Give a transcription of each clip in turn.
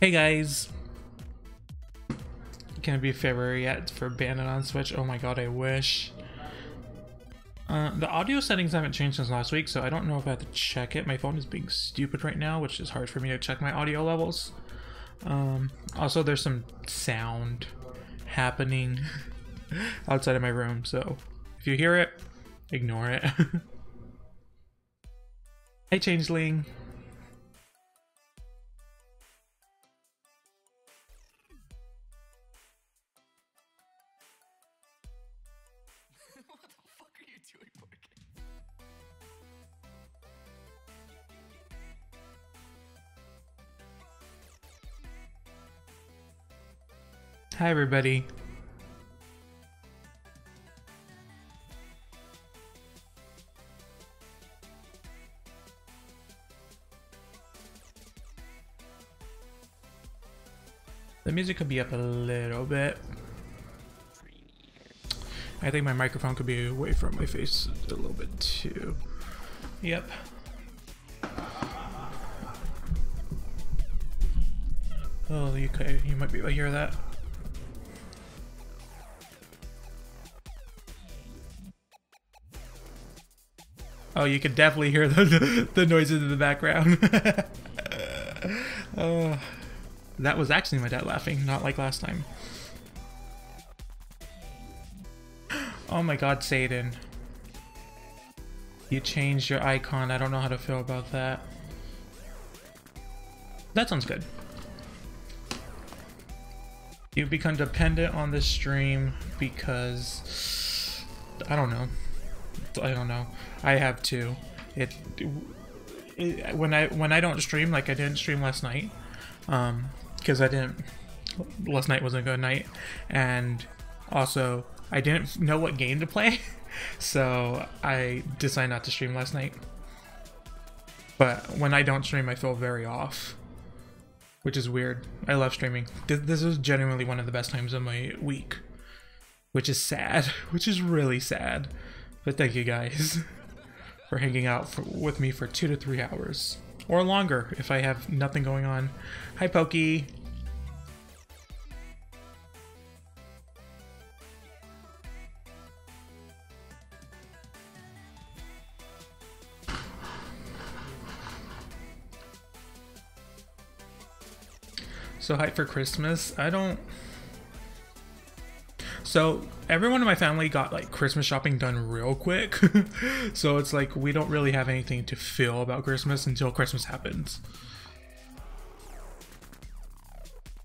Hey guys, can it be February yet for Bandit on Switch? Oh my god, I wish. The audio settings haven't changed since last week, so I don't know if I have to check it. My phone is being stupid right now, which is hard for me to check my audio levels. Also, there's some sound happening outside of my room, so if you hear it, ignore it. Hey Changeling. Hi everybody. The music could be up a little bit. I think my microphone could be away from my face a little bit too. Yep. Oh, okay, you might be able to hear that. Oh, you can definitely hear the noises in the background. That was actually my dad laughing, not like last time. Oh my god, Satan. You changed your icon. I don't know how to feel about that. That sounds good. You've become dependent on the stream because... I don't know. I have to. When I don't stream, like I didn't stream last night, because last night wasn't a good night, and also I didn't know what game to play, so I decided not to stream last night. But when I don't stream, I feel very off, which is weird. I love streaming. This is genuinely one of the best times of my week, which is sad, which is really sad. But thank you guys for hanging out with me for 2 to 3 hours. Or longer if I have nothing going on. Hi, Pokey. So hyped for Christmas? So everyone in my family got like Christmas shopping done real quick. So it's like we don't really have anything to feel about Christmas until Christmas happens.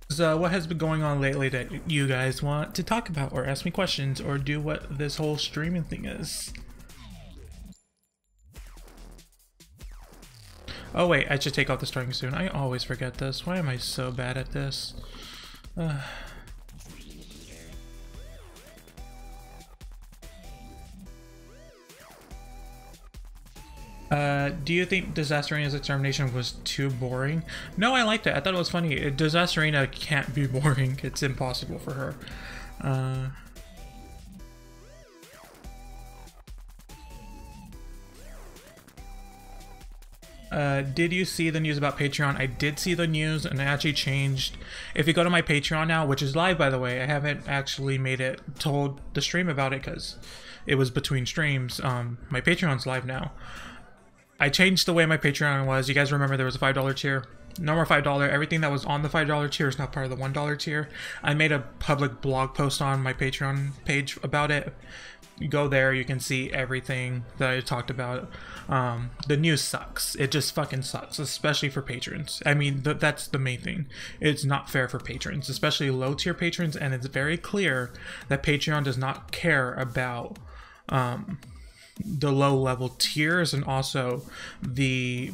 So what has been going on lately that you guys want to talk about or ask me questions or do what this whole streaming thing is? Oh wait, I should take out the starting soon. I always forget this. Why am I so bad at this? Do you think Disaster Arena's extermination was too boring? No, I liked it. I thought it was funny. Disaster Arena can't be boring. It's impossible for her. Did you see the news about Patreon? I did see the news and I actually changed. If you go to my Patreon now, which is live by the way, I haven't actually told the stream about it because it was between streams. My Patreon's live now. I changed the way my Patreon was. You guys remember there was a $5 tier? No more $5. Everything that was on the $5 tier is now part of the $1 tier. I made a public blog post on my Patreon page about it. You go there, you can see everything that I talked about. The news sucks. It just fucking sucks, especially for patrons. I mean, that's the main thing. It's not fair for patrons, especially low tier patrons, and it's very clear that Patreon does not care about the low level tiers and also the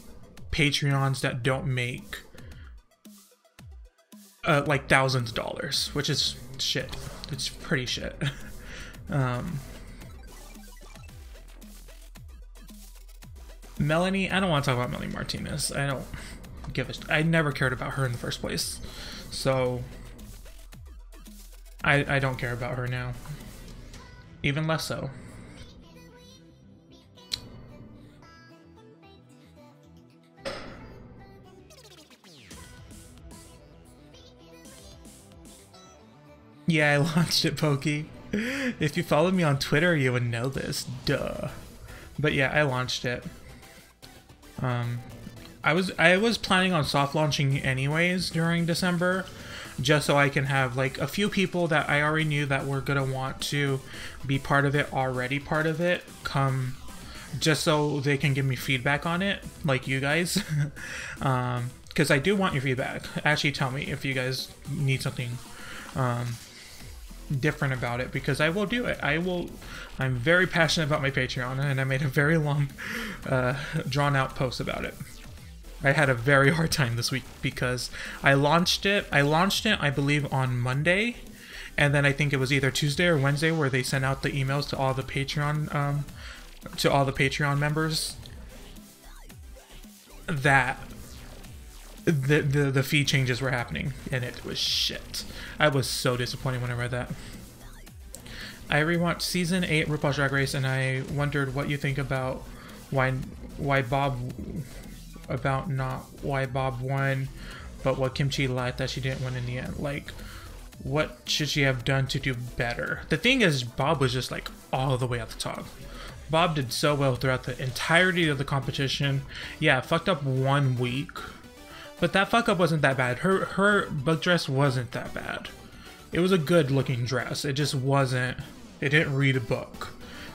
Patreons that don't make like thousands of dollars, which is shit. It's pretty shit. Melanie, I don't want to talk about Melanie Martinez. I don't give a I never cared about her in the first place, so I don't care about her now, even less so. Yeah, I launched it, Pokey. If you follow me on Twitter, you would know this. Duh. But yeah, I launched it. I was planning on soft launching anyways during December, just so I can have like a few people that I already knew that were gonna want to be part of it, already part of it, come, just so they can give me feedback on it, like you guys. Because I do want your feedback. Actually, tell me if you guys need something different about it, because I will do it. I'm very passionate about my Patreon, and I made a very long drawn out post about it. I had a very hard time this week because I launched it I believe on Monday, and then I think it was either Tuesday or Wednesday where they sent out the emails to all the Patreon members that the fee changes were happening, and it was shit. I was so disappointed when I read that. I rewatched season 8 RuPaul's Drag Race, and I wondered what you think about why Bob won, but what Kimchi liked that she didn't win in the end. Like, what should she have done to do better? The thing is, Bob was just like all the way at the top. Bob did so well throughout the entirety of the competition. Yeah, fucked up 1 week, but that fuck up wasn't that bad. Her book dress wasn't that bad. It was a good looking dress. It just wasn't. It didn't read a book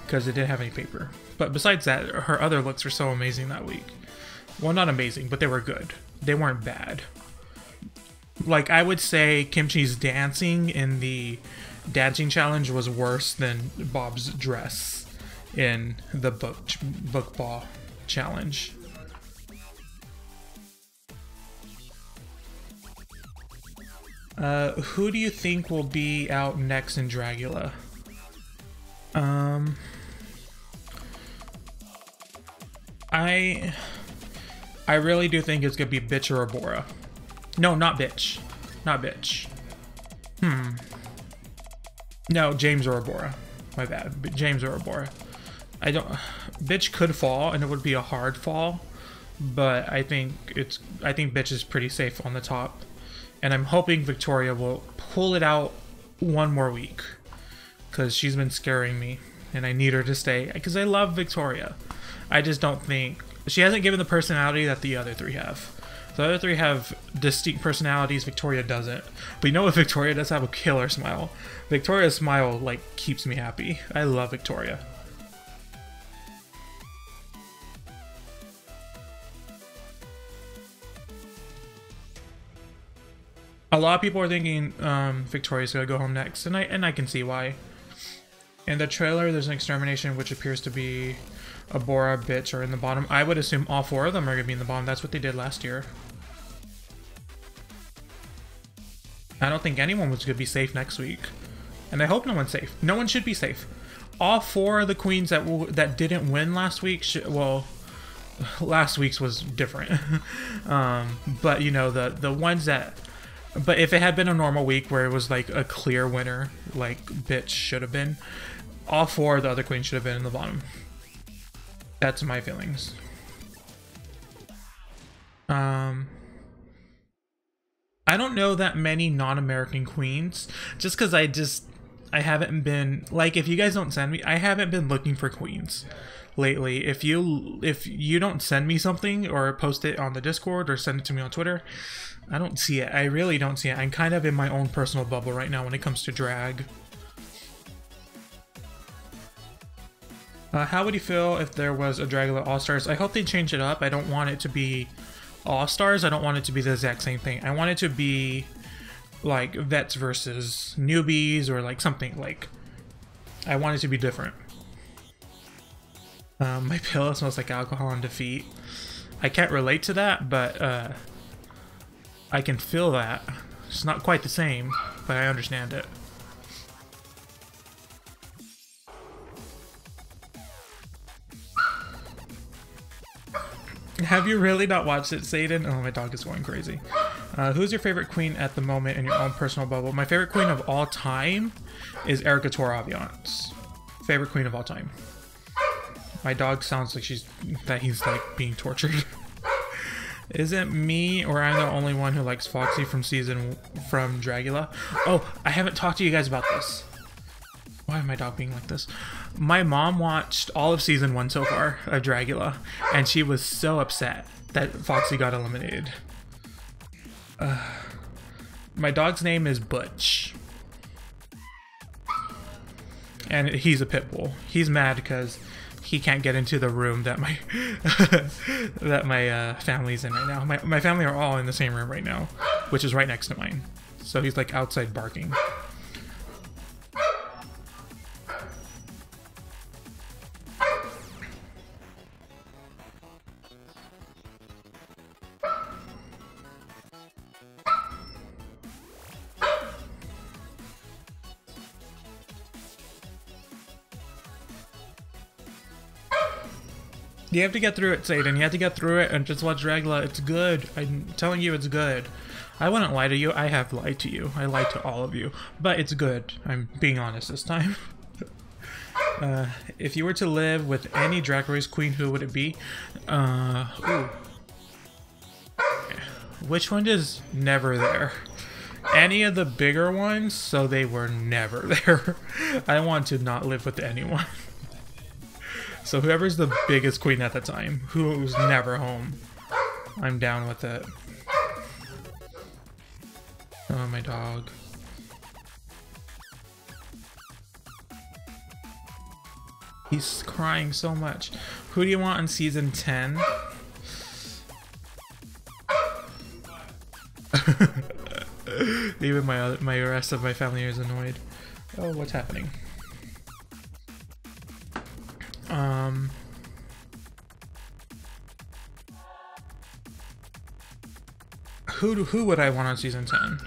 because it didn't have any paper. But besides that, her other looks were so amazing that week. Well, not amazing, but they were good. They weren't bad. Like, I would say Kimchi's dancing in the dancing challenge was worse than Bob's dress in the book ball challenge. Who do you think will be out next in Dragula? I really do think it's gonna be Bitch or Abora. No, not Bitch. Not Bitch. No, James or Abora. My bad. James or Abora. Bitch could fall, and it would be a hard fall, but I think Bitch is pretty safe on the top. And I'm hoping Victoria will pull it out 1 more week, because she's been scaring me, and I need her to stay, because I love Victoria. I just don't think... She hasn't given the personality that the other 3 have. The other 3 have distinct personalities, Victoria doesn't. But you know what? Victoria does have a killer smile. Victoria's smile, like, keeps me happy. I love Victoria. A lot of people are thinking Victoria's gonna go home next, and I can see why. In the trailer, there's an extermination, which appears to be Abora, Bitch, are in the bottom. I would assume all 4 of them are gonna be in the bottom. That's what they did last year. I don't think anyone was gonna be safe next week, and I hope no one's safe. No one should be safe. All 4 of the queens that didn't win last week, well, last week's was different. But you know, the ones that. But if it had been a normal week where it was like a clear winner, like Bitch should have been, all 4 of the other queens should have been in the bottom. That's my feelings. I don't know that many non-American queens, just because I haven't been, like, if you guys don't send me, I haven't been looking for queens lately. If you don't send me something or post it on the Discord or send it to me on Twitter, I don't see it. I really don't see it. I'm kind of in my own personal bubble right now when it comes to drag. How would you feel if there was a Dragula All-Stars? I hope they change it up. I don't want it to be All-Stars. I don't want it to be the exact same thing. I want it to be like vets versus newbies, or like something like... I want it to be different. My pillow smells like alcohol and defeat. I can't relate to that, but I can feel that. It's not quite the same, but I understand it. Have you really not watched it, Satan? Oh, my dog is going crazy. Who's your favorite queen at the moment in your own personal bubble? My favorite queen of all time is Erica Toraviance. Favorite queen of all time. My dog sounds like he's like being tortured. Is it me or I'm the only one who likes Foxy from Dragula? Oh, I haven't talked to you guys about this. Why am my dog being like this? My mom watched all of season 1 so far of Dragula, and she was so upset that Foxy got eliminated. My dog's name is Butch. And he's a pit bull. He's mad because he can't get into the room that my family's in right now. My family are all in the same room right now, which is right next to mine. So he's like outside barking. You have to get through it, Satan. You have to get through it and just watch Dragula. It's good. I'm telling you, it's good. I wouldn't lie to you. I have lied to you. I lied to all of you. But it's good. I'm being honest this time. If you were to live with any Drag Race queen, who would it be? Ooh. Which one is never there? Any of the bigger ones, so they were never there. I want to not live with anyone. So whoever's the biggest queen at the time, who's never home, I'm down with it. Oh, my dog. He's crying so much. Who do you want in season 10? Even my rest of my family is annoyed. Oh, what's happening? Who would I want on season 10?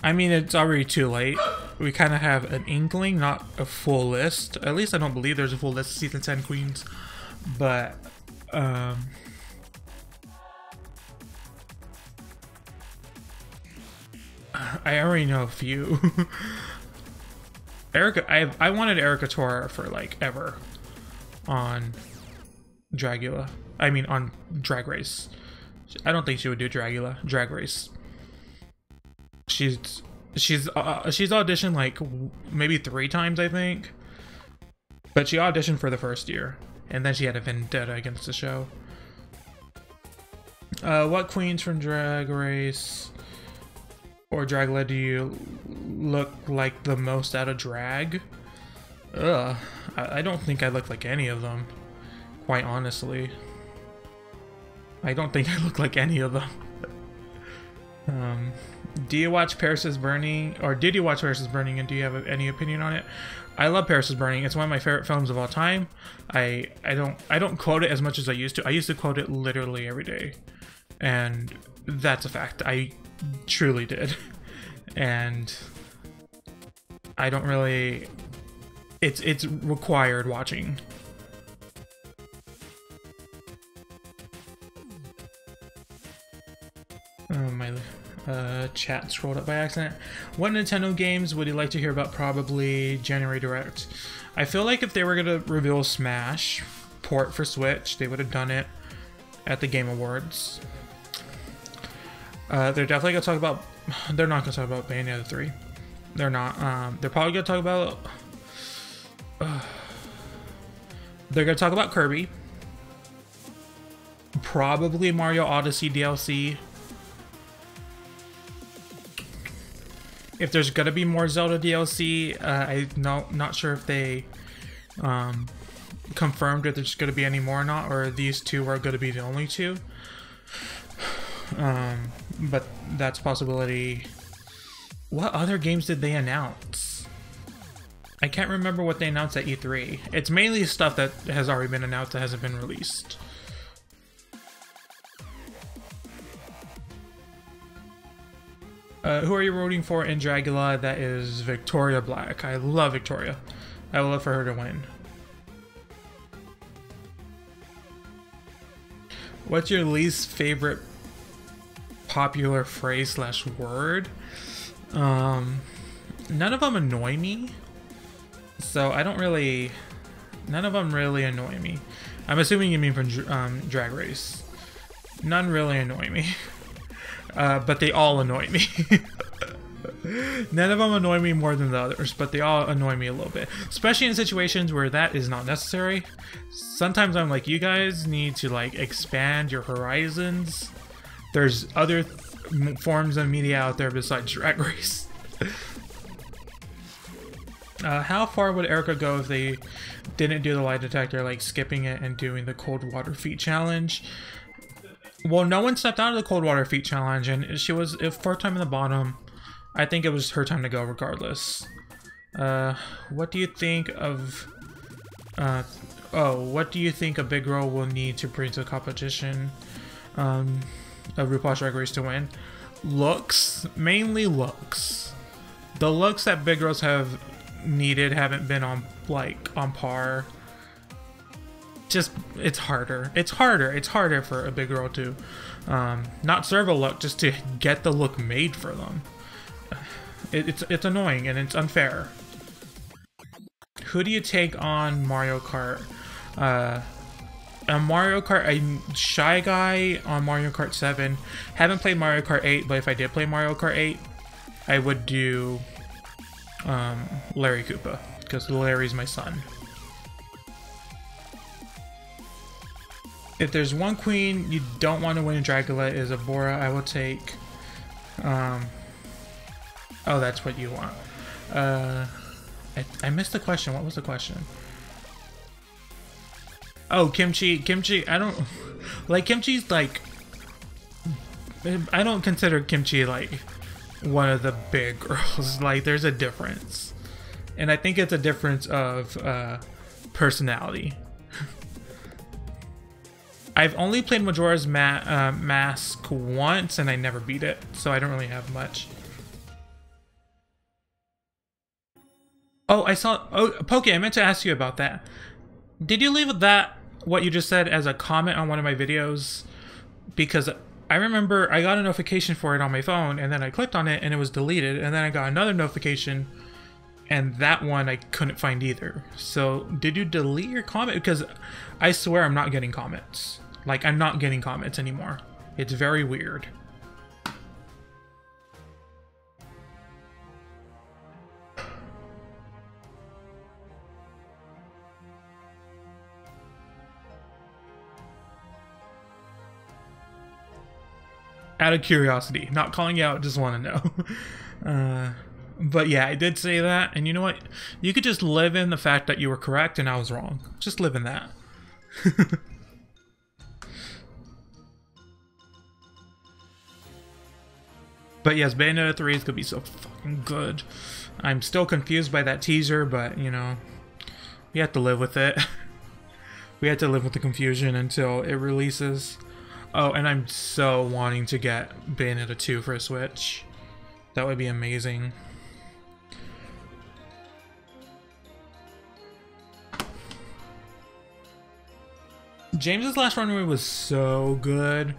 I mean, it's already too late. We kind of have an inkling, not a full list. At least I don't believe there's a full list of season 10 queens. But, I already know a few. Erica, I wanted Erica Tora for like ever on Dragula. I mean, on Drag Race. I don't think she would do Drag Race. She's auditioned like maybe 3 times, I think. But she auditioned for the first year, and then she had a vendetta against the show. What queens from Drag Race or Dragula do you look like the most out of drag? I don't think I look like any of them, quite honestly. I don't think I look like any of them. Do you watch Paris is Burning, or did you watch Paris is Burning, and do you have any opinion on it? I love Paris is Burning. It's one of my favorite films of all time. I don't quote it as much as I used to. I used to quote it literally every day, and that's a fact. I truly did. And I don't really, it's required watching. My chat scrolled up by accident. What Nintendo games would you like to hear about? Probably January Direct. I feel like if they were gonna reveal Smash port for Switch, they would have done it at the Game Awards. They're definitely gonna talk about. They're not gonna talk about Bayonetta 3. They're not. They're probably gonna talk about. They're gonna talk about Kirby. Probably Mario Odyssey DLC. If there's gonna be more Zelda DLC, I'm not sure if they confirmed if there's gonna be any more or not, or these two are gonna be the only two. But that's a possibility. What other games did they announce? I can't remember what they announced at E3. It's mainly stuff that has already been announced that hasn't been released. Who are you rooting for in Dragula? That is Victoria Black. I love Victoria. I would love for her to win. What's your least favorite popular phrase slash word? None of them annoy me. So I don't really... None of them really annoy me. I'm assuming you mean from Drag Race. None really annoy me. But they all annoy me. None of them annoy me more than the others, but they all annoy me a little bit. Especially in situations where that is not necessary. Sometimes I'm like, you guys need to like expand your horizons. There's other forms of media out there besides Drag Race. How far would Erica go if they didn't do the lie detector, like skipping it and doing the cold water feet challenge? Well, no one stepped out of the cold water feet challenge, and she was fourth time in the bottom. I think it was her time to go regardless. What do you think of... what do you think a big girl will need to bring to the competition of RuPaul's Drag Race to win? Looks. Mainly looks. The looks that big girls have needed haven't been on, like, on par. Just, it's harder. It's harder for a big girl to not serve a look, just to get the look made for them. It's annoying and it's unfair. Who do you take on Mario Kart? On Mario Kart, I'm Shy Guy on Mario Kart 7. Haven't played Mario Kart 8, but if I did play Mario Kart 8, I would do Larry Koopa, because Larry's my son. If there's one queen you don't want to win in Dragula is Abora, I will take... oh, that's what you want. I missed the question. What was the question? Oh, Kimchi. Kimchi, I don't... Like, Kimchi's, like... I don't consider Kimchi, like, one of the big girls. Like, there's a difference. And I think it's a difference of personality. I've only played Majora's Mask once, and I never beat it, so I don't really have much. Oh, I saw... Oh, Poke, I meant to ask you about that. Did you leave that, what you just said, as a comment on one of my videos? Because I remember I got a notification for it on my phone, and then I clicked on it, and it was deleted, and then I got another notification, and that one I couldn't find either. So, did you delete your comment? Because I swear I'm not getting comments. Like, I'm not getting comments anymore. It's very weird. Out of curiosity, not calling you out, just want to know. But yeah, I did say that, and you know what? You could just live in the fact that you were correct and I was wrong. Just live in that. But yes, Bayonetta 3 is gonna be so fucking good. I'm still confused by that teaser, but you know, we have to live with it. We have to live with the confusion until it releases. Oh, and I'm so wanting to get Bayonetta 2 for a Switch. That would be amazing. James's Last Runway was so good.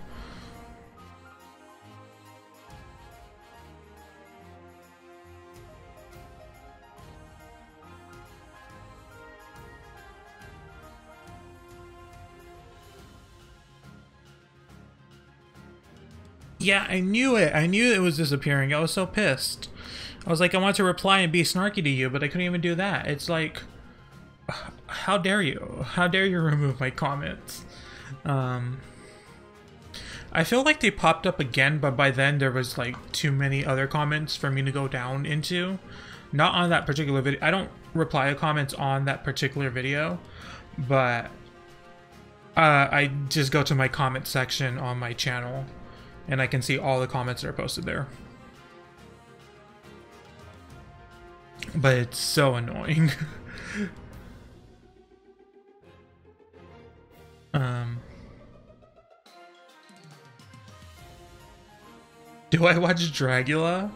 Yeah, I knew it. I knew it was disappearing. I was so pissed. I was like, I want to reply and be snarky to you, but I couldn't even do that. It's like, how dare you? How dare you remove my comments? I feel like they popped up again, but by then there was like too many other comments for me to go down into. Not on that particular video. I don't reply to comments on that particular video, but I just go to my comment section on my channel. And I can see all the comments that are posted there. But it's so annoying. Do I watch Dragula?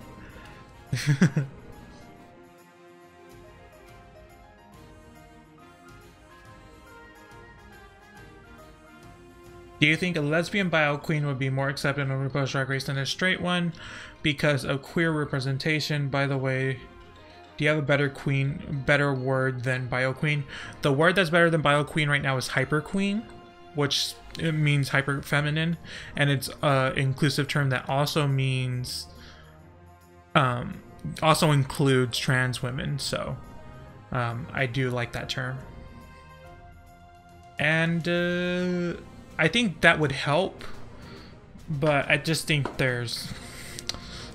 Do you think a lesbian bio queen would be more accepted on RuPaul's Drag Race than a straight one because of queer representation? By the way, do you have a better word than bio queen? The word that's better than bio queen right now is hyper queen, which it means hyper feminine, and it's an inclusive term that also means also includes trans women. So I do like that term, and I think that would help, but I just think there's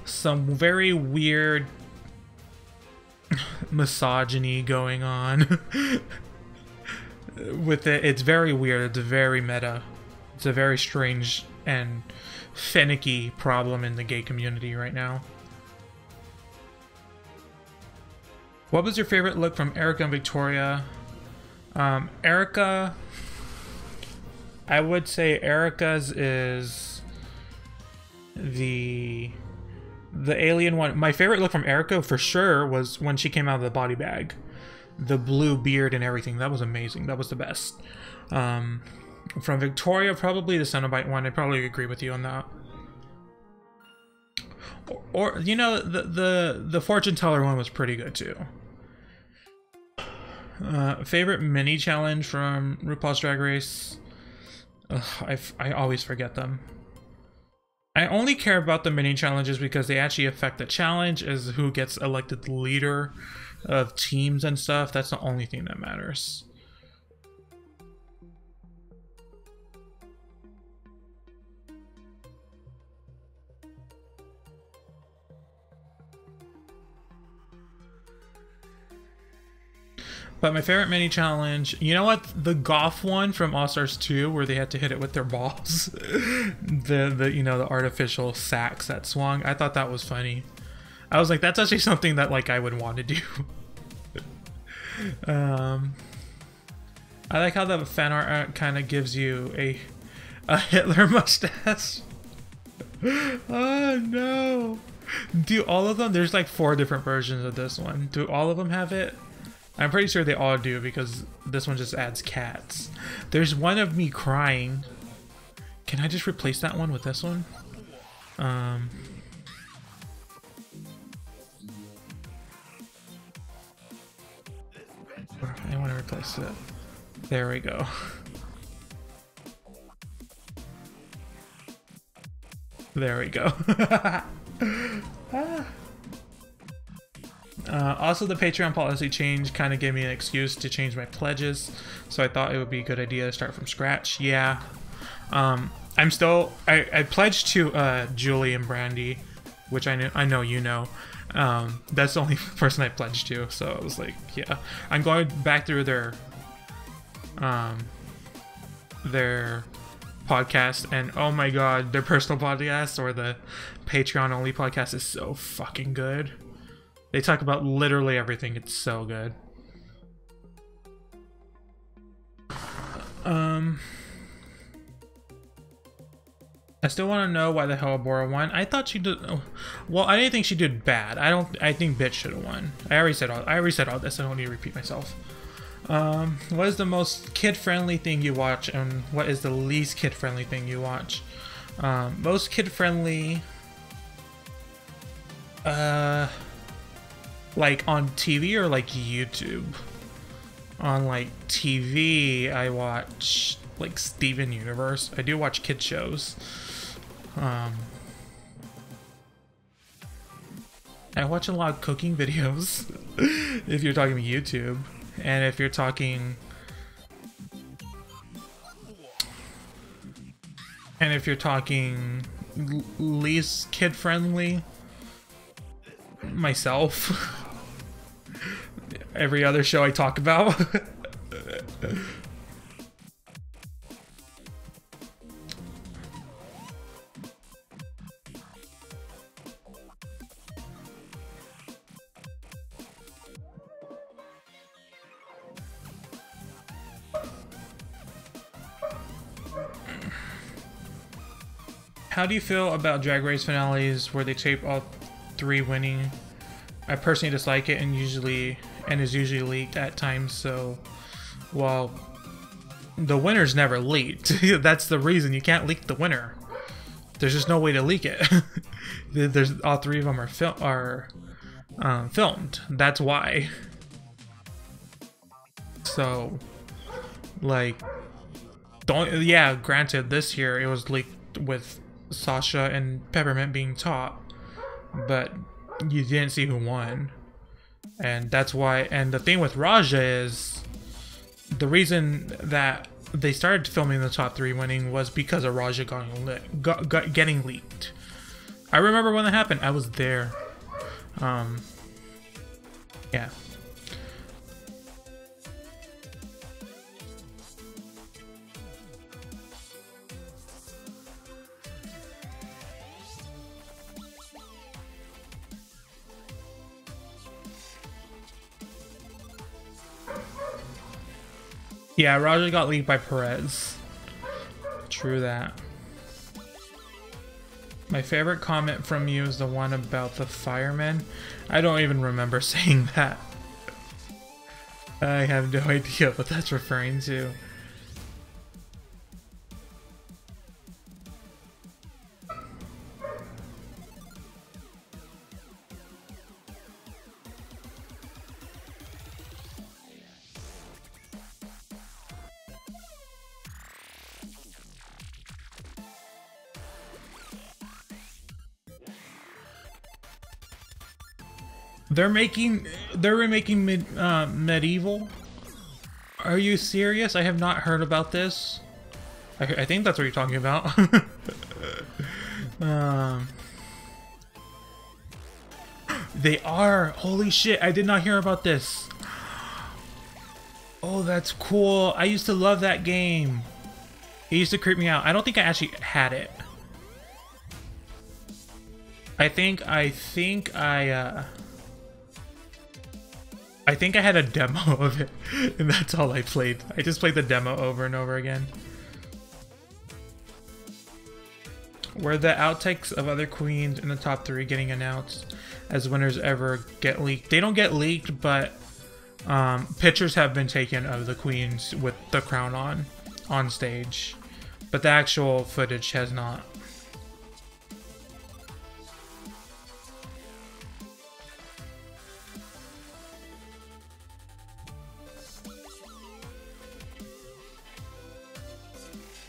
some very weird misogyny going on with it. It's very weird. It's very meta. It's a very strange and finicky problem in the gay community right now. What was your favorite look from Erica and Victoria? Erica, I would say Erica's is the alien one. My favorite look from Erica for sure was when she came out of the body bag. The blue beard and everything. That was amazing. That was the best. From Victoria, probably the Cenobite one. I probably agree with you on that. Or you know, the fortune teller one was pretty good too. Favorite mini challenge from RuPaul's Drag Race? Ugh, I always forget them. I only care about the mini challenges because they actually affect the challenge, as who gets elected the leader of teams and stuff. That's the only thing that matters. But my favorite mini challenge, you know what? The golf one from All Stars 2, where they had to hit it with their balls. the you know, the artificial sacks that swung. I thought that was funny. I was like, that's actually something that like I would want to do. I like how the fan art kind of gives you a Hitler mustache. Oh no. Do all of them? There's like 4 different versions of this one. Do all of them have it? I'm pretty sure they all do, because this one just adds cats. There's one of me crying. Can I just replace that one with this one? I want to replace it. There we go. There we go. Also, the Patreon policy change kind of gave me an excuse to change my pledges, so I thought it would be a good idea to start from scratch. Yeah. I'm still... I pledged to Julie and Brandy, which I know you know. That's the only person I pledged to, so I was like, yeah. I'm going back through their podcast, and oh my god, their personal podcast or the Patreon only podcast is so fucking good. They talk about literally everything. It's so good. I still want to know why the hell Bora won. I thought she did. Well, I didn't think she did bad. I think Bitch should have won. I already said all this. I don't need to repeat myself. What is the most kid-friendly thing you watch, and what is the least kid-friendly thing you watch? Most kid-friendly. Like on TV or like YouTube? On like TV, I watch like Steven Universe. I do watch kid shows. I watch a lot of cooking videos. If you're talking YouTube, and if you're talking, least kid friendly, myself. Every other show I talk about. How do you feel about Drag Race finales where they tape all 3 winning? I personally dislike it, and is usually leaked at times. So, well, the winner's never leaked. That's the reason you can't leak the winner. There's just no way to leak it. There's all 3 of them are filmed. That's why. So, like, Don't, yeah, granted, this year it was leaked with Sasha and Peppermint being top, but you didn't see who won. And that's why, and the thing with Raja is, the reason that they started filming the top 3 winning was because of Raja getting leaked. I remember when that happened. I was there. Yeah. Yeah, Raja got leaked by Perez. True that. My favorite comment from you is the one about the firemen. I don't even remember saying that. I have no idea what that's referring to. They're remaking Medieval. Are you serious? I have not heard about this. I think that's what you're talking about. They are. Holy shit! I did not hear about this. Oh, that's cool. I used to love that game. It used to creep me out. I don't think I actually had it. I think I had a demo of it, and that's all I played. I just played the demo over and over again. Were the outtakes of other queens in the top 3 getting announced as winners ever get leaked? They don't get leaked, but pictures have been taken of the queens with the crown on stage, but the actual footage has not.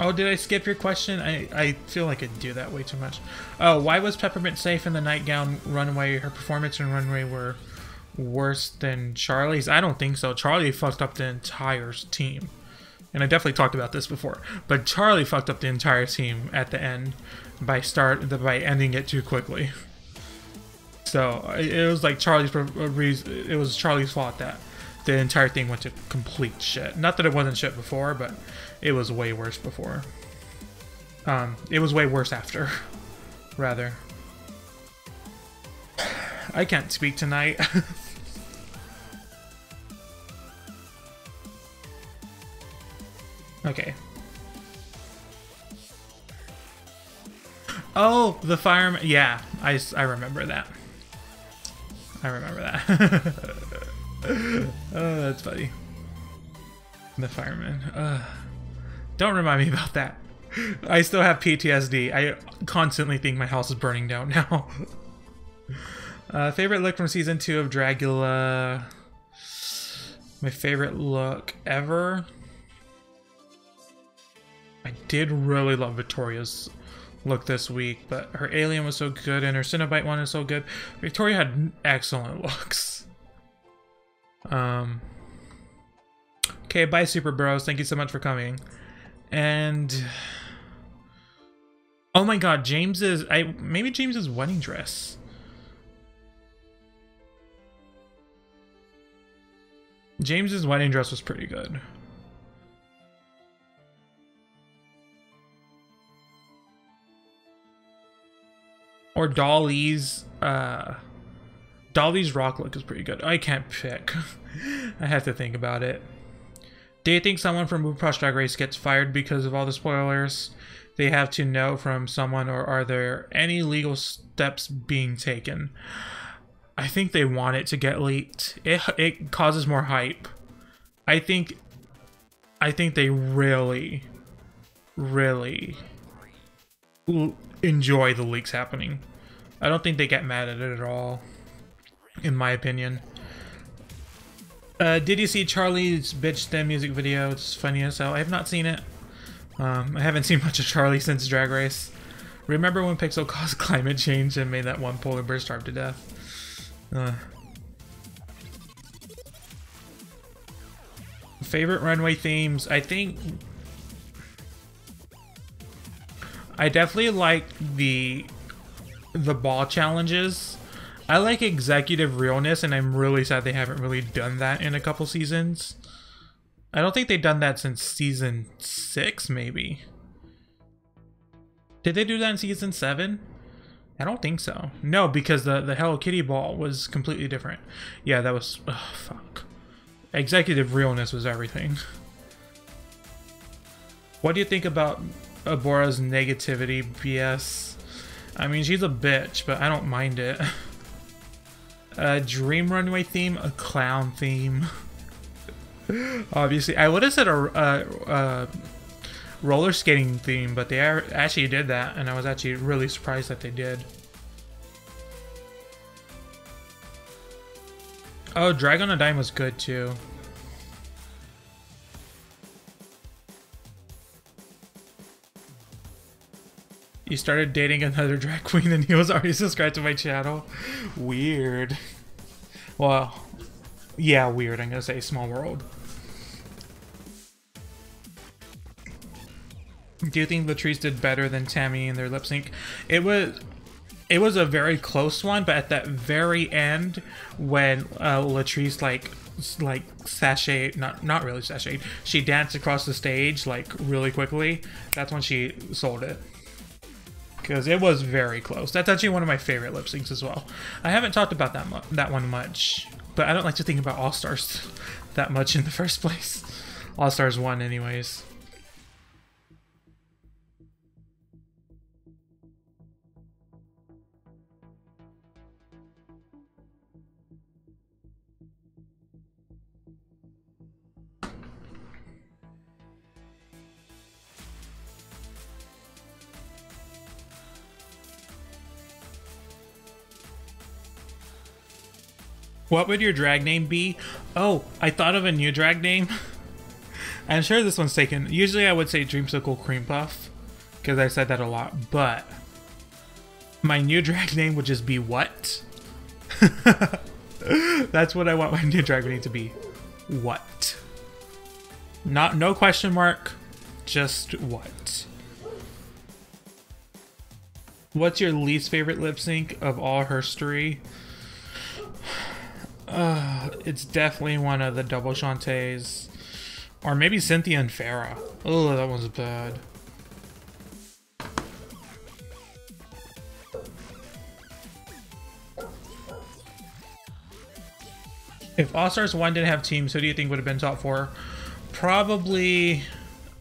Oh, did I skip your question? I feel like I do that way too much. Oh, why was Peppermint safe in the nightgown runway? Her performance and runway were worse than Charlie's? I don't think so. Charlie fucked up the entire team. And I definitely talked about this before. But Charlie fucked up the entire team at the end by ending it too quickly. So it was like Charlie's fault that the entire thing went to complete shit. Not that it wasn't shit before, but it was way worse before. It was way worse after, rather. I can't speak tonight. Okay. Oh, the fireman. Yeah, I remember that. I remember that. Oh, that's funny. The fireman. Don't remind me about that. I still have PTSD. I constantly think my house is burning down now. Favorite look from season 2 of Dragula. My favorite look ever. I did really love Victoria's look this week, but her alien was so good and her Cenobite one is so good. Victoria had excellent looks. Okay, bye Super Bros. Thank you so much for coming. And oh my god, maybe James's wedding dress. James's wedding dress was pretty good. Or Dolly's rock look is pretty good. I can't pick. I have to think about it. Do you think someone from RuPaul's Drag Race gets fired because of all the spoilers they have to know from someone, or are there any legal steps being taken? I think they want it to get leaked. It causes more hype. I think they really enjoy the leaks happening. I don't think they get mad at it at all, in my opinion. Did you see Charlie's Bitch Them music video? It's funny as hell. I have not seen it, I haven't seen much of Charlie since Drag Race. Remember when Pixel caused climate change and made that one polar bear starve to death? Favorite runway themes? I think I definitely like the ball challenges. I like executive realness, and I'm really sad they haven't really done that in a couple seasons. I don't think they've done that since season 6, maybe. Did they do that in season 7? I don't think so. No, because the Hello Kitty ball was completely different. Yeah, that was... oh, fuck. Executive realness was everything. What do you think about Abora's negativity BS? I mean, she's a bitch, but I don't mind it. Dream runway theme, a clown theme. Obviously, I would have said a roller skating theme, but they actually did that, and I was actually really surprised that they did. Oh, Drag on a Dime was good too. You started dating another drag queen and he was already subscribed to my channel? Weird. Well, yeah, weird. I'm gonna say small world. Do you think Latrice did better than Tammy in their lip sync? It was a very close one, but at that very end, when Latrice like sashayed, not really sashayed, she danced across the stage like really quickly. That's when she sold it. Because it was very close. That's actually one of my favorite lip syncs as well. I haven't talked about that one much, but I don't like to think about All Stars that much in the first place. All Stars 1 anyways. What would your drag name be? Oh, I thought of a new drag name. I'm sure this one's taken. Usually I would say Dreamsicle Cream Puff, because I said that a lot, but my new drag name would just be What? That's what I want my new drag name to be. What? No question mark, just What? What's your least favorite lip sync of all history? It's definitely one of the double Shantays. Or maybe Cynthia and Farrah. Oh, that one's bad. If All Stars 1 didn't have teams, who do you think would have been top 4? Probably...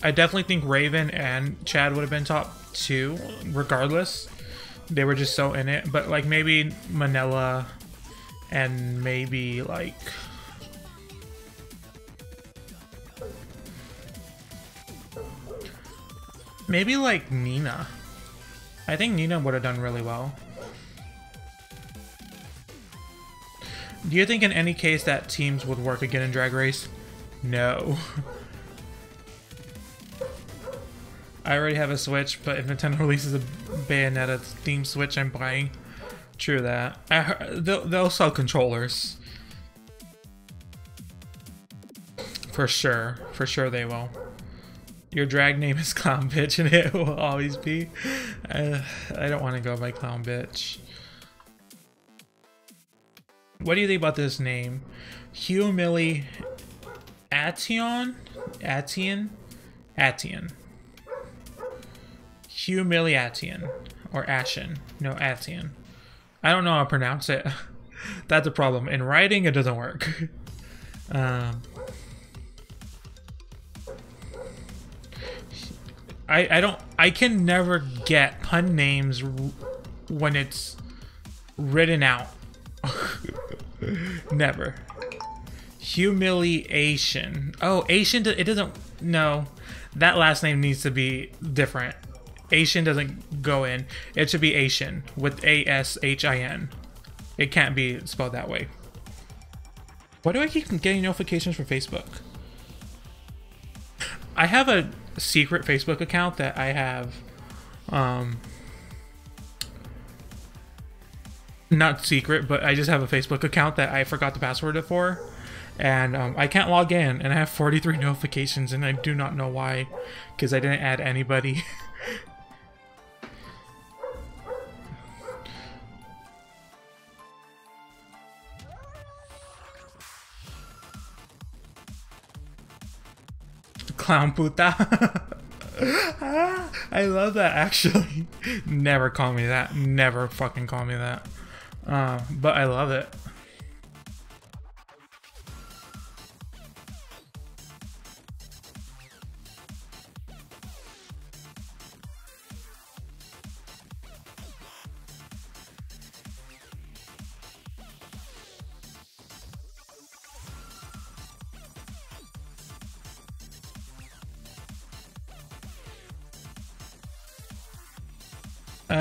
I definitely think Raven and Chad would have been top 2, regardless. They were just so in it. But like maybe Manila... and maybe like Nina. I think Nina would have done really well. Do you think in any case that teams would work again in Drag Race? No. I already have a Switch, but if Nintendo releases a Bayonetta theme Switch, I'm buying. True that. They'll sell controllers. For sure. For sure they will. Your drag name is Clown Bitch and it will always be. I don't want to go by Clown Bitch. What do you think about this name? Humiliation. Ation? Humiliation. Or Ashen. No, Ation. I don't know how to pronounce it. That's a problem. In writing, it doesn't work. I can never get pun names when it's written out. Never. Humiliation. Oh, Asian, it doesn't, no. That last name needs to be different. Asian doesn't go in. It should be Asian with A-S-H-I-N. It can't be spelled that way. Why do I keep getting notifications from Facebook? I have a secret Facebook account that I have, not secret, but I just have a Facebook account that I forgot the password for, and I can't log in, and I have 43 notifications, and I do not know why, because I didn't add anybody. Clown puta. I love that, actually. Never call me that. Never fucking call me that. But I love it.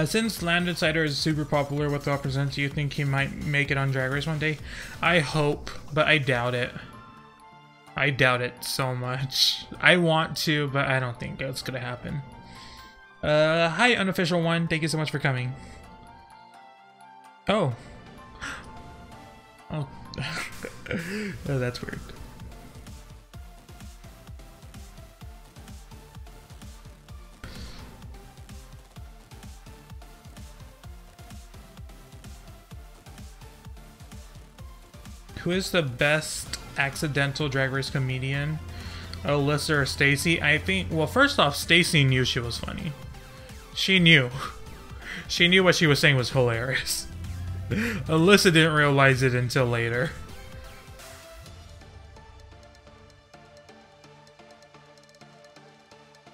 Since Landon Cider is super popular with the represents, do you think he might make it on Drag Race one day? I hope, but I doubt it. I doubt it so much. I want to, but I don't think it's gonna happen. Hi, Unofficial One. Thank you so much for coming. Oh. Oh. Oh, that's weird. Who is the best accidental Drag Race comedian? Alyssa or Stacy? I think, well, first off, Stacy knew she was funny. She knew. She knew what she was saying was hilarious. Alyssa didn't realize it until later.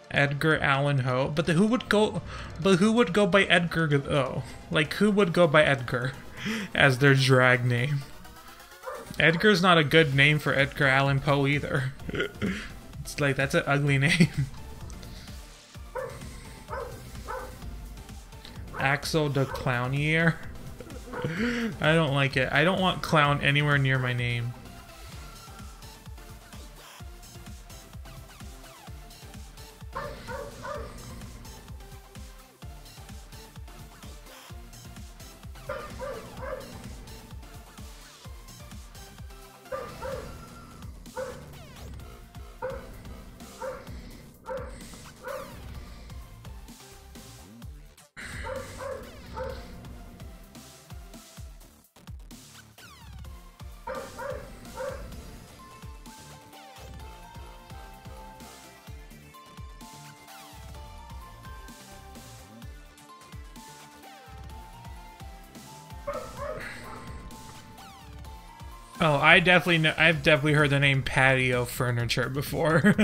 Edgar Allan Poe, but who would go by Edgar though? Like, who would go by Edgar as their drag name? Edgar's not a good name for Edgar Allan Poe either. It's like, that's an ugly name. Axel the Clownier. I don't like it. I don't want clown anywhere near my name. Oh, I definitely know. I've definitely heard the name patio furniture before.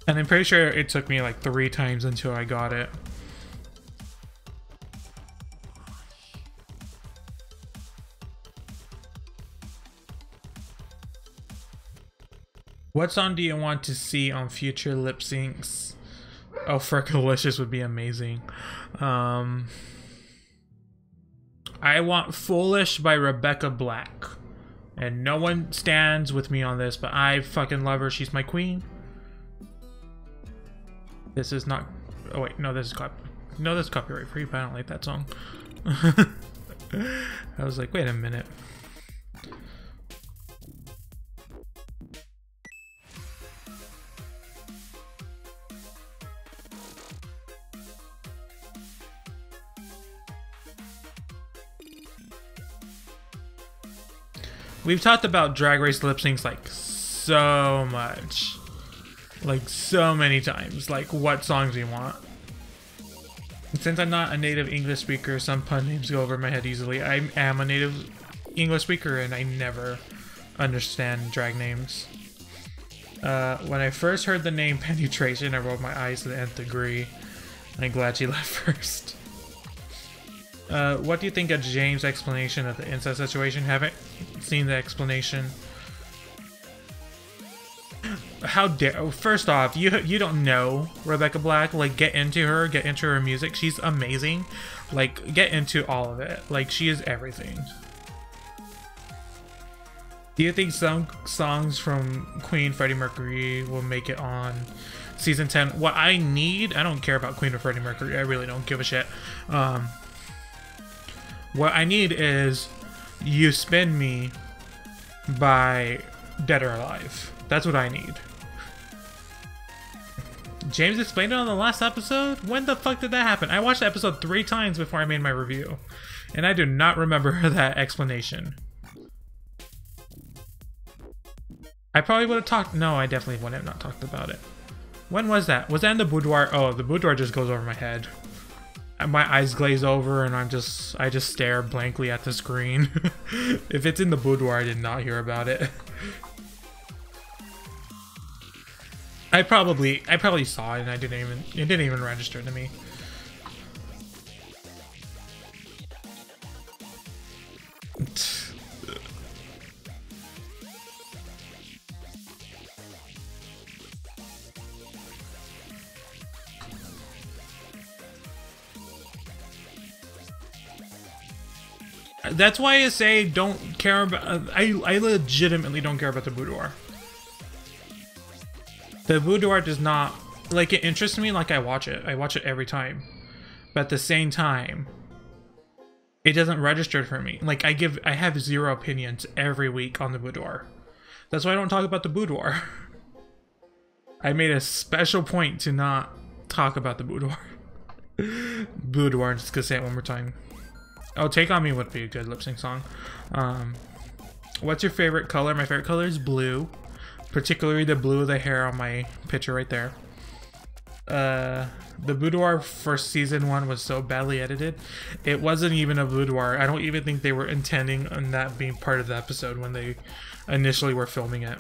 And I'm pretty sure it took me like 3 times until I got it. What song do you want to see on future lip syncs? Oh, Frekalicious would be amazing. I want Foolish by Rebecca Black. And no one stands with me on this, but I fucking love her. She's my queen. This is not... Oh wait, no, this is copyright free, but I don't like that song. I was like, wait a minute. We've talked about Drag Race lip syncs like so much. Like so many times. Like what songs you want. Since I'm not a native English speaker, some pun names go over my head easily. I am a native English speaker and I never understand drag names. When I first heard the name Penetration, I rolled my eyes to the nth degree. I'm glad she left first. What do you think of James' explanation of the incest situation? Haven't seen the explanation. how dare, first off, you don't know Rebecca Black. Like, get into her music. She's amazing. Like, get into all of it. Like, she is everything. Do you think some songs from Queen, Freddie Mercury will make it on season 10? What I need, I don't care about Queen or Freddie Mercury. I really don't give a shit. What I need is You Spin Me by Dead or Alive. That's what I need. James explained it on the last episode? When the fuck did that happen? I watched the episode 3 times before I made my review. And I do not remember that explanation. I probably would have talked... No, I definitely wouldn't have not talked about it. When was that? Was that in the boudoir? Oh, the boudoir just goes over my head. My eyes glaze over and I just stare blankly at the screen. If it's in the boudoir, I did not hear about it. I probably saw it and it didn't even register to me. That's why I say don't care about... I legitimately don't care about the boudoir. The boudoir does not... Like, it interests me, like I watch it. I watch it every time. But at the same time, it doesn't register for me. Like, I have 0 opinions every week on the boudoir. That's why I don't talk about the boudoir. I made a special point to not talk about the boudoir. Boudoir, I'm just gonna say it one more time. Oh, Take On Me would be a good lip sync song. What's your favorite color? My favorite color is blue. Particularly the blue of the hair on my picture right there. The boudoir for season 1 was so badly edited. It wasn't even a boudoir. I don't even think they were intending on that being part of the episode when they initially were filming it.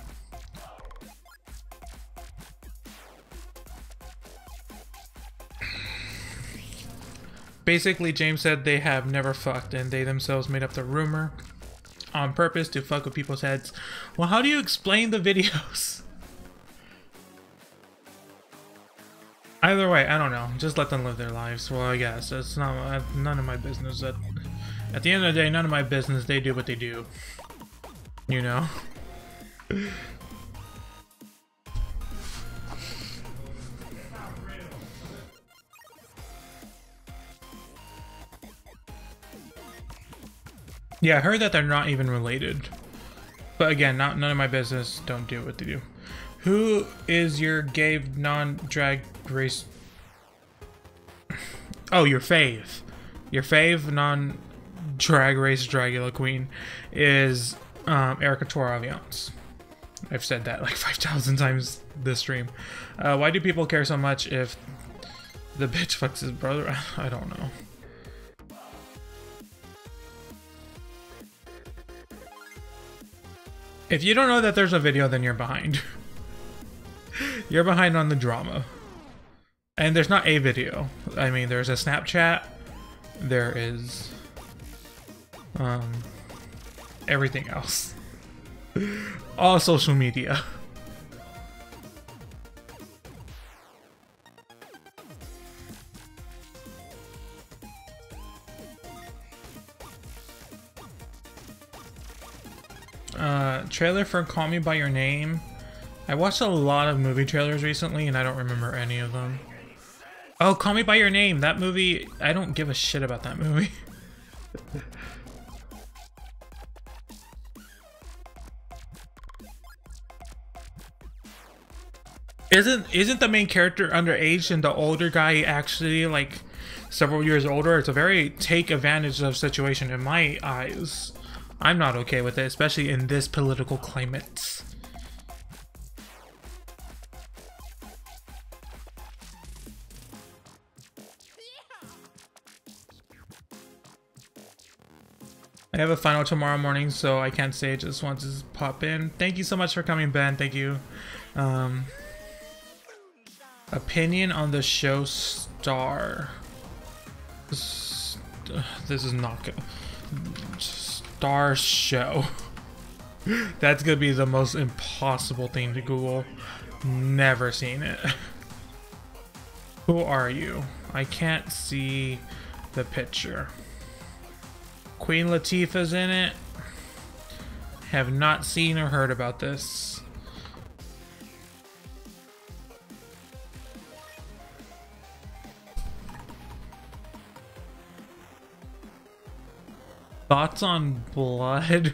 Basically, James said they have never fucked and they themselves made up the rumor on purpose to fuck with people's heads. Well, how do you explain the videos? Either way, I don't know. Just let them live their lives. Well, I guess it's not none of my business. At the end of the day, none of my business. They do what they do. You know. Yeah, I heard that they're not even related. But again, none of my business. Don't do what they do. Who is your gay non-drag race? Oh, your fave. Your fave non-drag race Dragula queen is Erica Toraviance. I've said that like 5,000 times this stream. Why do people care so much if the bitch fucks his brother? I don't know. If you don't know that there's a video, then you're behind. You're behind on the drama. And there's not a video. I mean, there's a Snapchat. There is... everything else. All social media. Trailer for Call Me By Your Name. I watched a lot of movie trailers recently and I don't remember any of them. Oh, Call Me By Your Name. That movie, I don't give a shit about that movie. Isn't the main character underage and the older guy actually like several years older? It's a very take advantage of situation in my eyes. I'm not okay with it, especially in this political climate. I have a final tomorrow morning, so I can't say. Just want to pop in. Thank you so much for coming, Ben. Thank you. Opinion on the show Star. This is not good. Star Show. That's gonna be the most impossible thing to Google. Never seen it. Who are you? I can't see the picture. Queen Latifah's in it. Have not seen or heard about this. Thoughts on blood?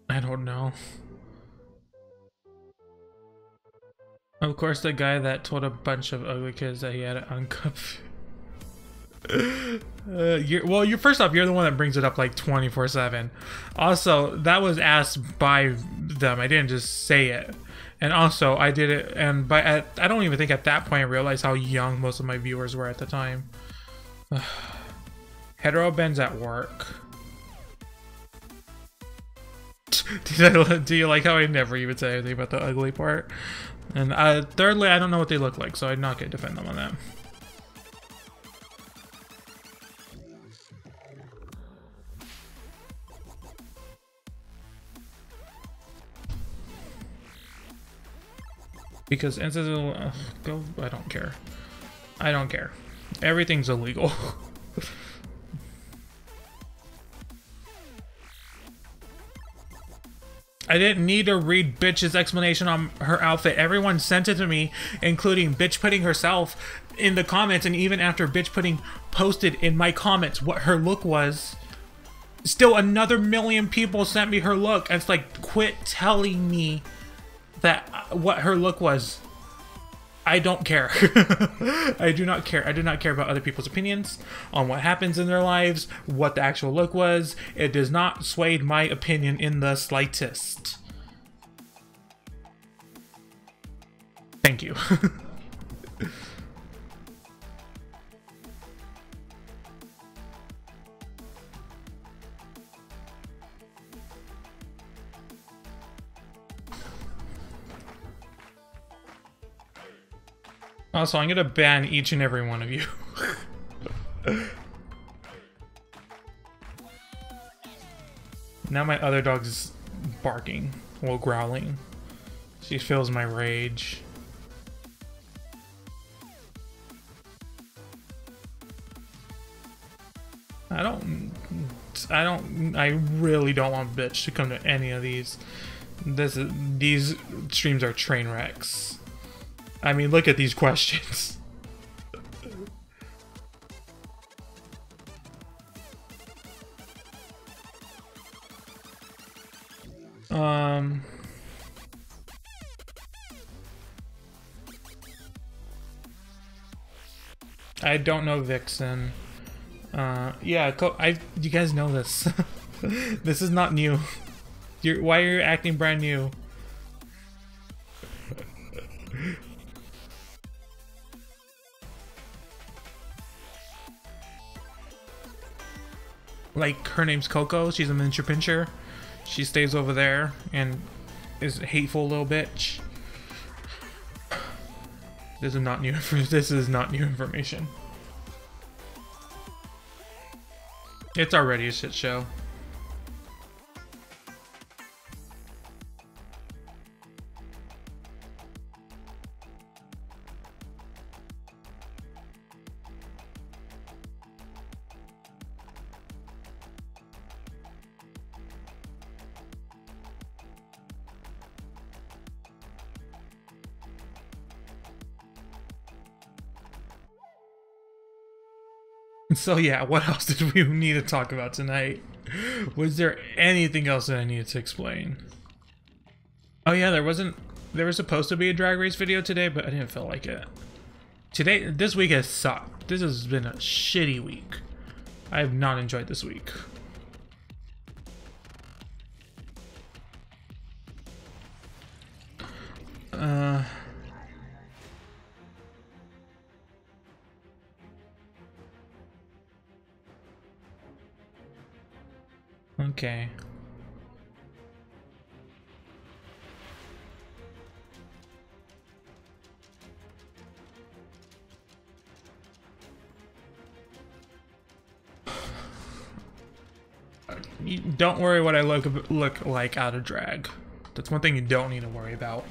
I don't know. Of course, the guy that told a bunch of ugly kids that he had an uncut. You're first off, you're the one that brings it up like 24/7. Also, that was asked by them. I didn't just say it. And also, I did it, and I don't even think at that point I realized how young most of my viewers were at the time. Hetero Ben's at work. Do you like how I never even say anything about the ugly part? And thirdly, I don't know what they look like, so I'm not going to defend them on that. Because go, I don't care. I don't care. Everything's illegal. I didn't need to read Bitch's explanation on her outfit. Everyone sent it to me, including Bitch Pudding herself in the comments, and even after Bitch Pudding posted in my comments what her look was, still another million people sent me her look. And it's like, quit telling me that what her look was. I don't care. I do not care. I do not care about other people's opinions on what happens in their lives, what the actual look was. It does not sway my opinion in the slightest. Thank you. Also, I'm gonna ban each and every one of you. Now my other dog's barking, well, growling. She feels my rage. I really don't want Bitch to come to any of these. These streams are train wrecks. I mean, look at these questions. I don't know Vixen. Yeah, you guys know this. This is not new. Why are you acting brand new? Like, her name's Coco. She's a miniature pincher. She stays over there and is a hateful little bitch. This is not new. This is not new information. It's already a shit show. So yeah, what else did we need to talk about tonight? Was there anything else that I needed to explain? Oh yeah, there was supposed to be a Drag Race video today, but I didn't feel like it. This week has sucked. This has been a shitty week. I have not enjoyed this week. Okay. don't worry what I look like out of drag. That's one thing you don't need to worry about.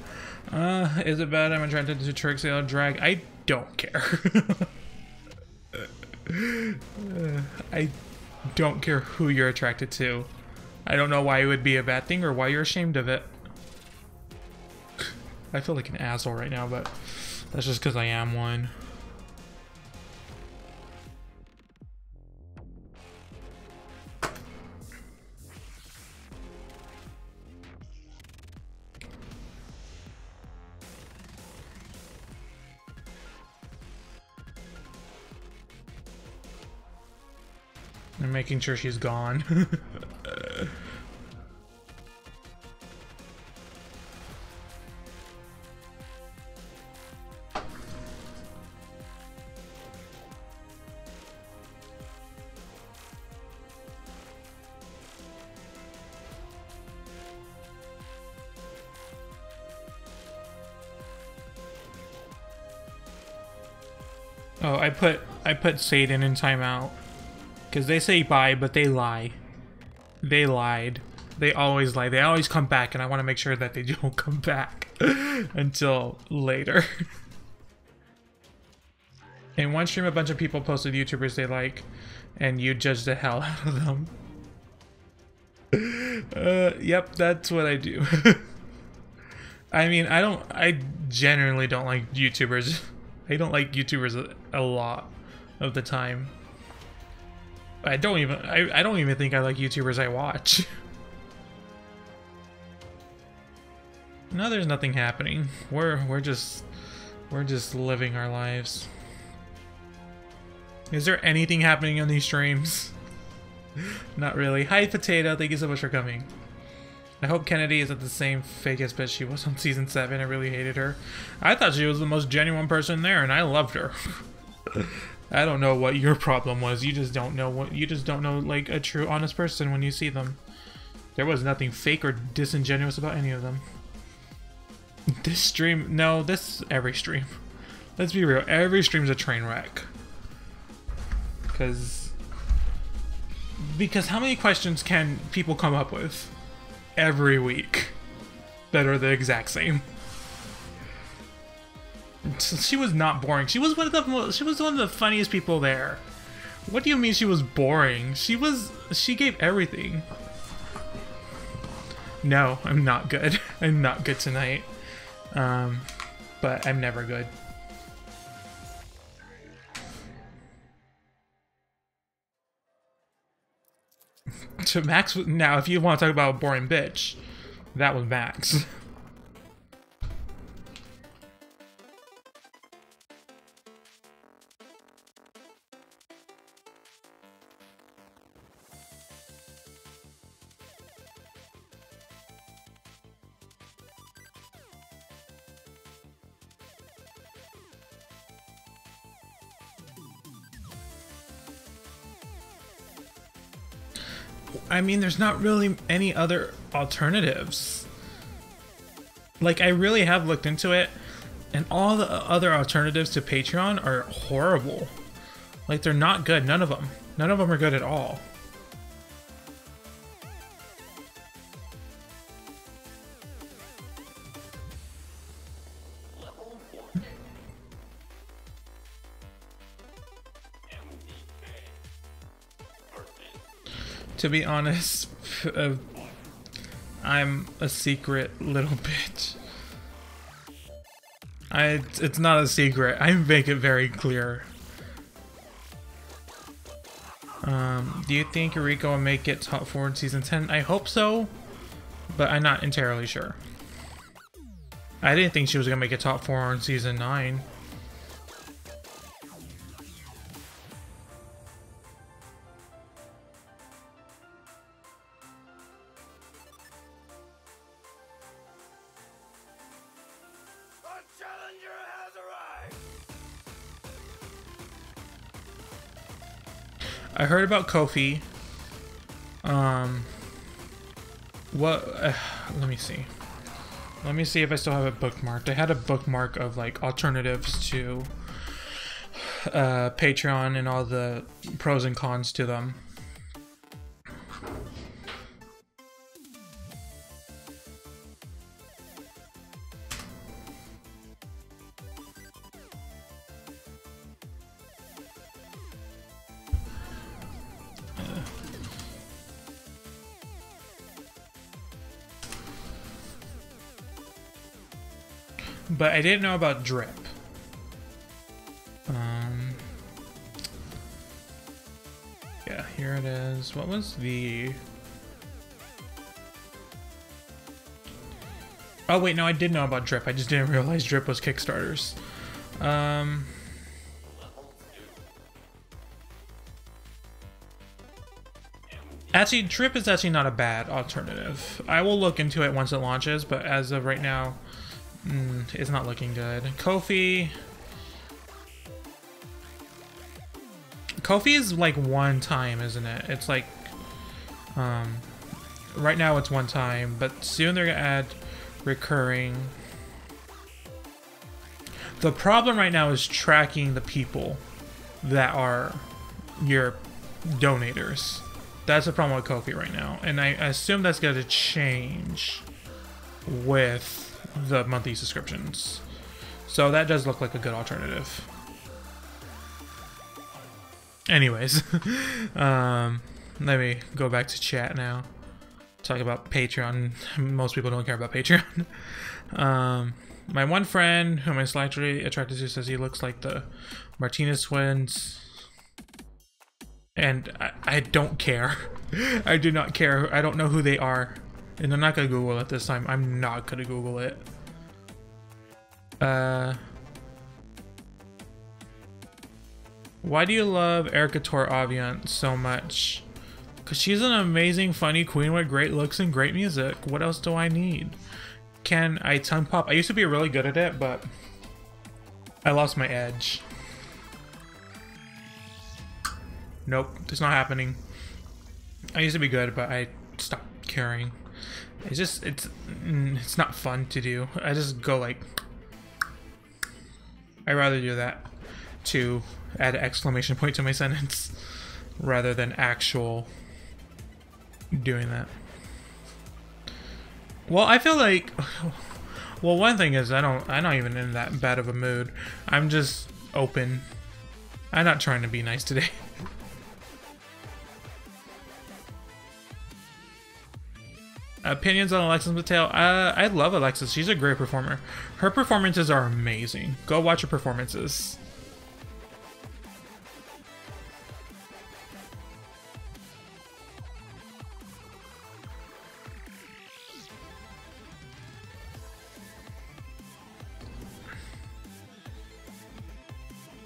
Is it bad I'm attracted to Trixie out of drag? I don't care. I don't care who you're attracted to. I don't know why it would be a bad thing or why you're ashamed of it. I feel like an asshole right now, but that's just because I am one. I'm making sure she's gone. Oh, I put Satan in timeout. Because they say bye, but they lie. They lied. They always lie. They always come back, and I want to make sure that they don't come back until later. In one stream, a bunch of people posted YouTubers they like, and you judge the hell out of them. Yep, that's what I do. I mean, I generally don't like YouTubers. I don't like YouTubers a lot of the time. I don't even think I like YouTubers I watch. No, there's nothing happening. We're just living our lives. Is there anything happening on these streams? Not really. Hi Potato, thank you so much for coming. I hope Kennedy isn't the same fake as bitch she was on season 7. I really hated her. I thought she was the most genuine person there, and I loved her. I don't know what your problem was. You just don't know like a true honest person when you see them. There was nothing fake or disingenuous about any of them. This stream, no, this every stream. Let's be real, every stream's a train wreck. Because how many questions can people come up with every week that are the exact same? She was not boring. She was one of the funniest people there. What do you mean she was boring? She gave everything. No, I'm not good. I'm not good tonight. But I'm never good. To Max, now if you want to talk about a boring bitch, that was Max. I mean, there's not really any other alternatives. Like, I really have looked into it, and all the other alternatives to Patreon are horrible. Like, they're not good. None of them. None of them are good at all. To be honest, I'm a secret little bitch. It's not a secret. I make it very clear. Do you think Eureka will make it top 4 in season 10? I hope so, but I'm not entirely sure. I didn't think she was gonna make it top 4 in season 9. I heard about Kofi. Let me see. Let me see if I still have it bookmarked. I had a bookmark of like alternatives to Patreon and all the pros and cons to them. but I didn't know about Drip. Yeah, here it is. What was the... Oh wait, no, I did know about Drip. I just didn't realize Drip was Kickstarters. Actually, Drip is actually not a bad alternative. I will look into it once it launches, but as of right now, it's not looking good. Ko-fi is like one time, isn't it? It's like, right now it's one time, but soon they're gonna add recurring. The problem right now is tracking the people that are your donators. That's the problem with Ko-fi right now, and I assume that's going to change with the monthly subscriptions. So that does look like a good alternative. Anyways, let me go back to chat now. Talk about Patreon. Most people don't care about Patreon. My one friend, whom I'm slightly attracted to, says he looks like the Martinez twins. And I don't care. I do not care. I don't know who they are. And I'm not going to Google it this time. I'm not going to Google it. Why do you love Erica Tor-Aviant so much? Because she's an amazing, funny queen with great looks and great music. What else do I need? Can I tongue pop? I used to be really good at it, but I lost my edge. Nope, it's not happening. I used to be good, but I stopped caring. It's not fun to do. I just go like... I'd rather do that to add an exclamation point to my sentence rather than actual doing that. Well, I feel like... Well, one thing is I'm not even in that bad of a mood. I'm just open. I'm not trying to be nice today. Opinions on Alexis Mateo. I love Alexis. She's a great performer. Her performances are amazing. Go watch her performances.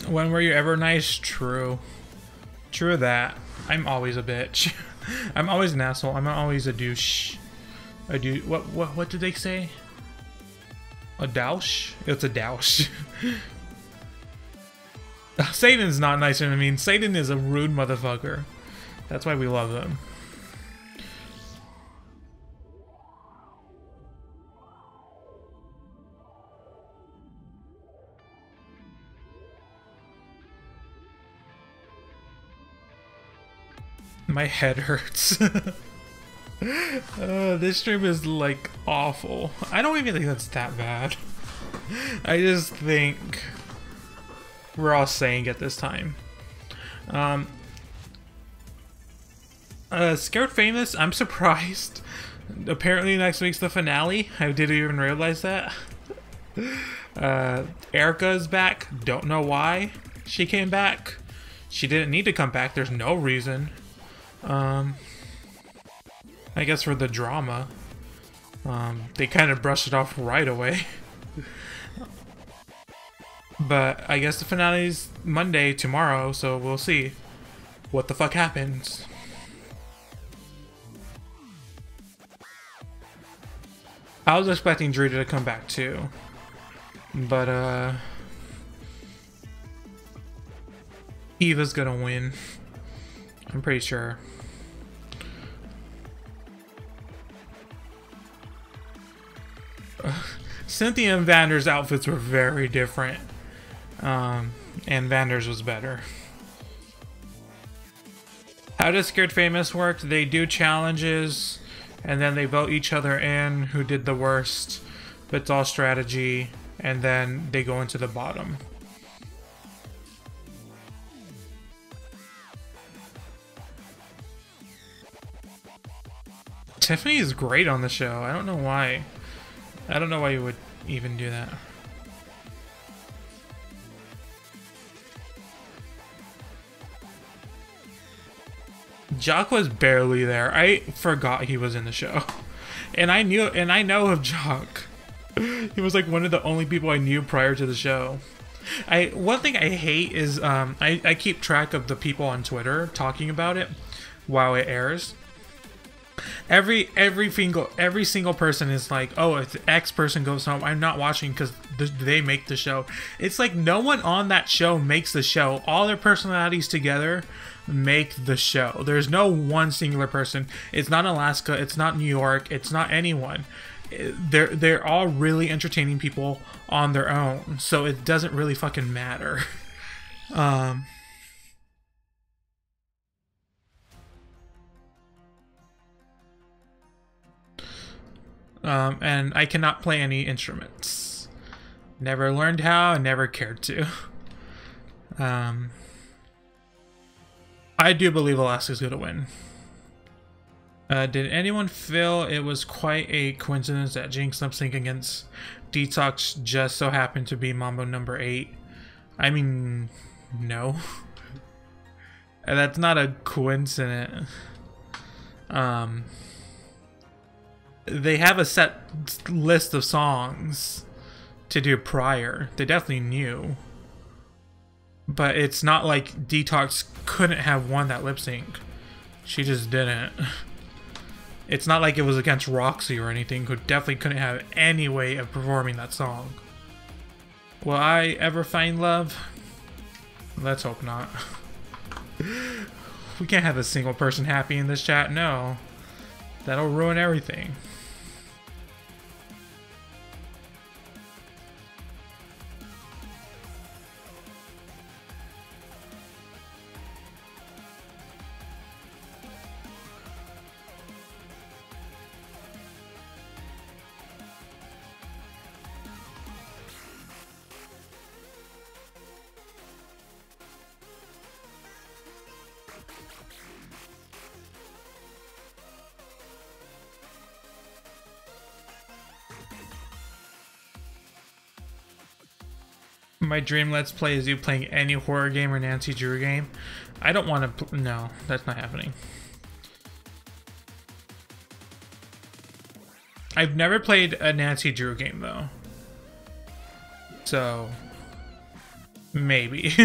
When were you ever nice? True. True that. I'm always a bitch. I'm always an asshole. I'm always a douche. A douche. What did they say? A douche? It's a douche. Satan's not nice. I mean, Satan is a rude motherfucker. That's why we love him. My head hurts. This stream is like awful. I don't even think that's that bad. I just think we're all saying it this time. Scared Famous, I'm surprised. Apparently next week's the finale. I didn't even realize that. Erica's back. Don't know why she came back. She didn't need to come back. There's no reason. I guess for the drama. They kind of brushed it off right away. But I guess the finale's Monday, tomorrow, so we'll see what the fuck happens. I was expecting Drita to come back too. But Eva's gonna win. I'm pretty sure. Cynthia and Vander's outfits were very different. And Vander's was better. How does Scared Famous work? They do challenges, and then they vote each other in who did the worst. But it's all strategy, and then they go into the bottom. Tiffany is great on the show. I don't know why. I don't know why you would even do that. Jock was barely there. I forgot he was in the show. And I know of Jock. He was like one of the only people I knew prior to the show. One thing I hate is I keep track of the people on Twitter talking about it while it airs. Every single person is like, oh, if X person goes home, I'm not watching because they make the show. It's like no one on that show makes the show. All their personalities together make the show. There's no one singular person. It's not Alaska. It's not New York. It's not anyone. They're all really entertaining people on their own. So it doesn't really fucking matter. And I cannot play any instruments. Never learned how and never cared to. I do believe Alaska's gonna win. Did anyone feel it was quite a coincidence that Jinx lip sync against Detox just so happened to be Mambo number 8? I mean, no. That's not a coincidence. They have a set list of songs to do prior. They definitely knew. But it's not like Detox couldn't have won that lip sync. She just didn't. It's not like it was against Roxy or anything, who definitely couldn't have any way of performing that song. Will I ever find love? Let's hope not. We can't have a single person happy in this chat, no. That'll ruin everything. My dream let's play is you playing any horror game or Nancy Drew game. I don't want to. No, that's not happening. I've never played a Nancy Drew game though, so maybe.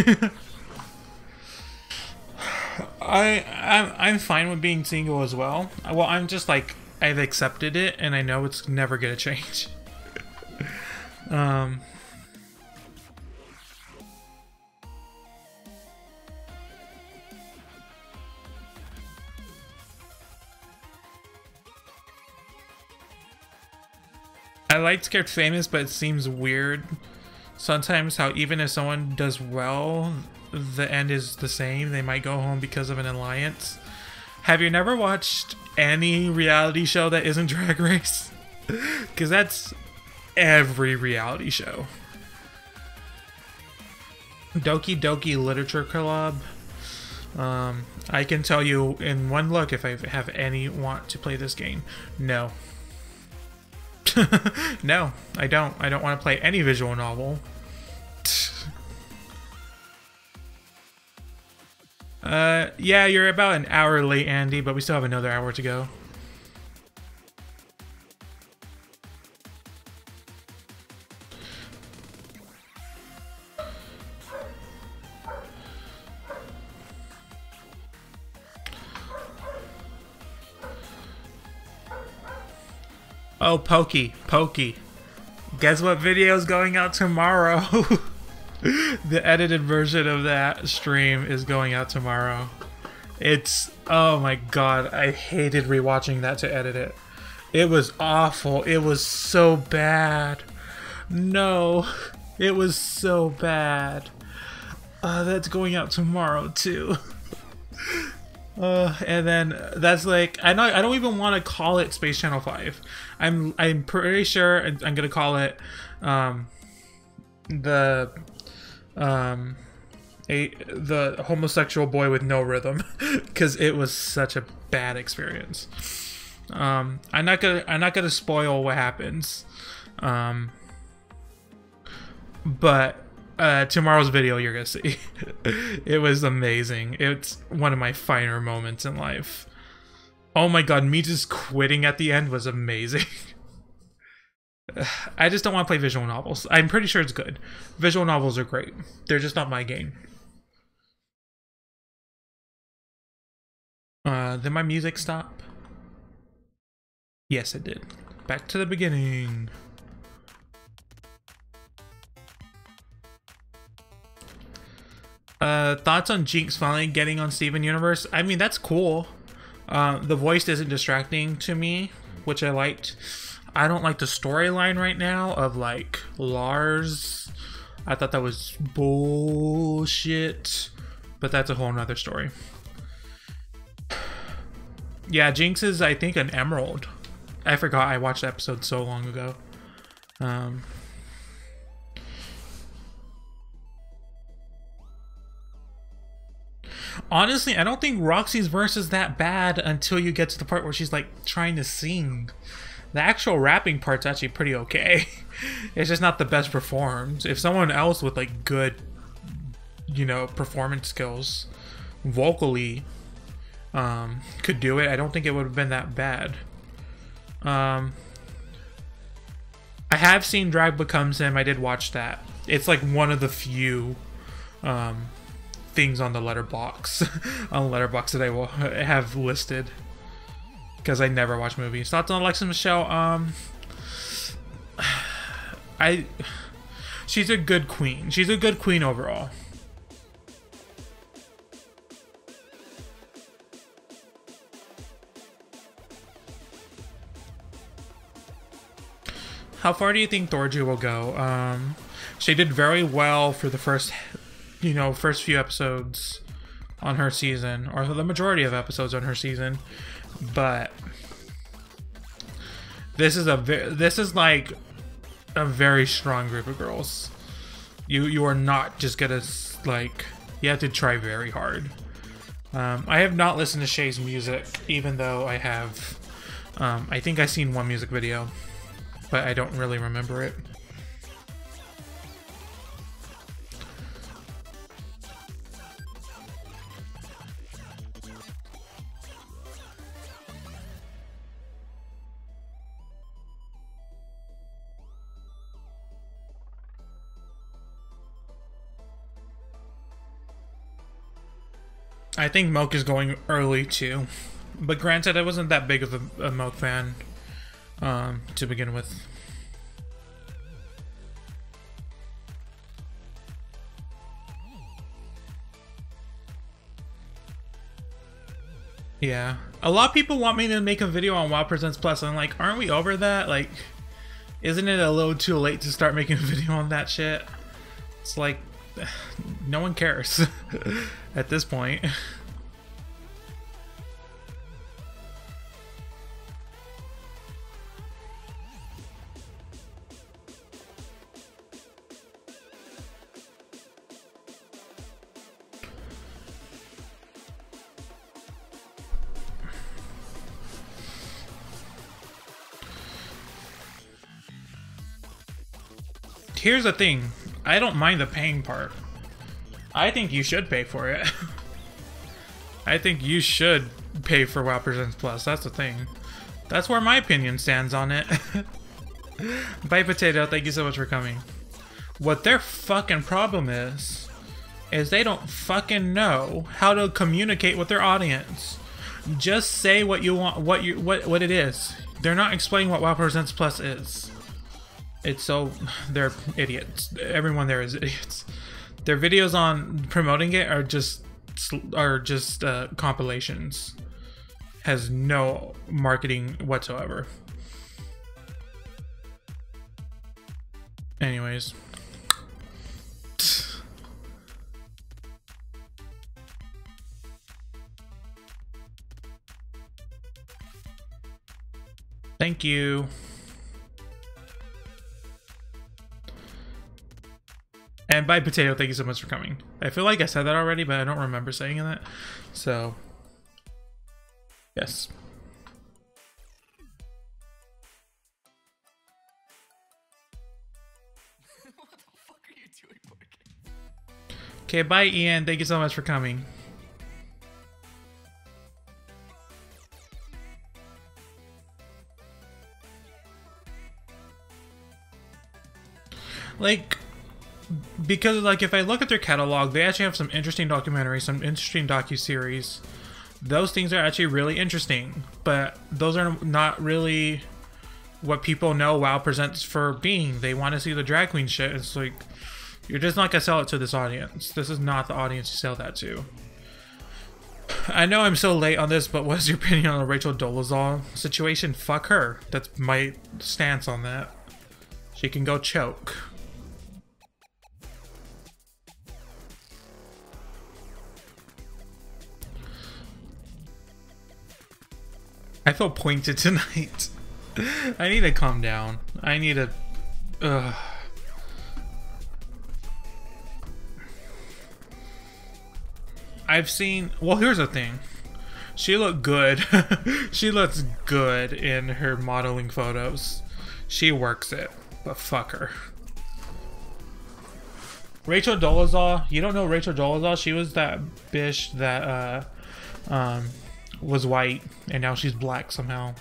I'm fine with being single as well. Well, I'm just like I've accepted it, and I know it's never gonna change. I like Scared Famous, but it seems weird sometimes how even if someone does well, the end is the same. They might go home because of an alliance. Have you never watched any reality show that isn't Drag Race? Because that's every reality show. Doki Doki Literature Club. I can tell you in one look if I have any want to play this game. No. No, I don't. I don't want to play any visual novel. Yeah, you're about an hour late, Andy, but we still have another hour to go. Oh, Pokey. Guess what video is going out tomorrow? The edited version of that stream is going out tomorrow. It's... oh my god, I hated rewatching that to edit it. It was awful. It was so bad. No, it was so bad. That's going out tomorrow too. And then that's like I don't even want to call it Space Channel 5. I'm pretty sure I'm gonna call it the homosexual boy with no rhythm, because it was such a bad experience. I'm not gonna spoil what happens, but Tomorrow's video you're gonna see. It was amazing. It's one of my finer moments in life. Oh my god, me just quitting at the end was amazing. I just don't want to play visual novels. I'm pretty sure it's good. Visual novels are great. They're just not my game. Did my music stop? Yes, it did. Back to the beginning. Thoughts on Jinx finally getting on Steven Universe? I mean, that's cool. The voice isn't distracting to me, which I liked. I don't like the storyline right now of like Lars. I thought that was bullshit, but that's a whole nother story. Yeah, Jinx is, I think, an emerald. I forgot, I watched the episode so long ago. Honestly, I don't think Roxy's verse is that bad until you get to the part where she's like trying to sing. The actual rapping part's actually pretty okay. It's just not the best performed. If someone else with like good, you know, performance skills vocally could do it, I don't think it would have been that bad. I have seen Drag Becomes Him. I did watch that. It's like one of the few things on the letterbox that I will have listed, because I never watch movies. Thoughts on Alexis Michelle? She's a good queen. She's a good queen overall. How far do you think Thorgy will go? She did very well for the first few episodes on her season, or the majority of episodes on her season, but this is like a very strong group of girls. You are not just gonna, like, you have to try very hard. I have not listened to Shay's music, even though I have. I think I've seen one music video, but I don't really remember it. I think Milk is going early too, but granted, I wasn't that big of a Milk fan to begin with. Yeah, a lot of people want me to make a video on WoW Presents Plus, and I'm like, aren't we over that? Like, isn't it a little too late to start making a video on that shit? It's like, no one cares at this point. Here's the thing, I don't mind the paying part. I think you should pay for it. I think you should pay for WoW Presents Plus, that's the thing. That's where my opinion stands on it. Bye Potato, thank you so much for coming. What their fucking problem is they don't fucking know how to communicate with their audience. Just say what you want, what it is. They're not explaining what WoW Presents Plus is. It's so, they're idiots. Everyone there is idiots. Their videos on promoting it are just compilations. Has no marketing whatsoever. Anyways. Thank you. And Bye Potato, thank you so much for coming. I feel like I said that already, but I don't remember saying that. So, yes. What the fuck are you doing, Morgan? Okay, bye, Ian. Thank you so much for coming. Like, because like if I look at their catalog, they actually have some interesting documentaries, some interesting docu-series. Those things are actually really interesting, but those are not really what people know WoW presents for being. They want to see the drag queen shit. It's like, you're just not gonna sell it to this audience. This is not the audience you sell that to. I know I'm so late on this, but what's your opinion on the Rachel Dolezal situation? Fuck her. That's my stance on that. She can go choke. I feel pointed tonight. I need to calm down. I need to... I've seen... Well, here's the thing. She looked good. She looks good in her modeling photos. She works it. But fuck her. Rachel Dolezal. You don't know Rachel Dolezal? She was that bitch that was white and now she's black somehow.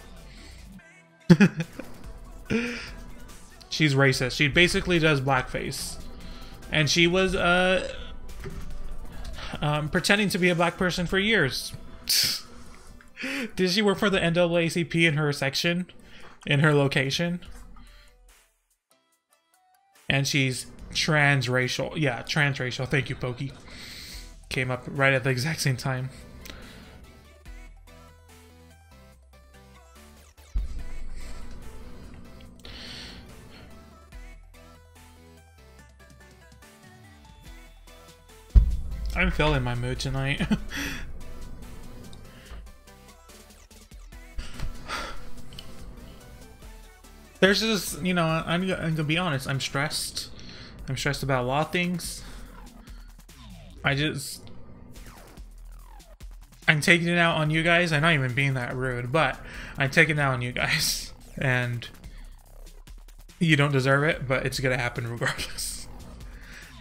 She's racist. She basically does blackface. And she was pretending to be a black person for years. Did she work for the NAACP in her section? In her location? And she's transracial. Yeah, transracial. Thank you, Pokey. Came up right at the exact same time. I'm feeling my mood tonight. There's just, you know, I'm gonna be honest, I'm stressed. I'm stressed about a lot of things. I'm taking it out on you guys. I'm not even being that rude, but I'm taking it out on you guys. And you don't deserve it, but it's gonna happen regardless.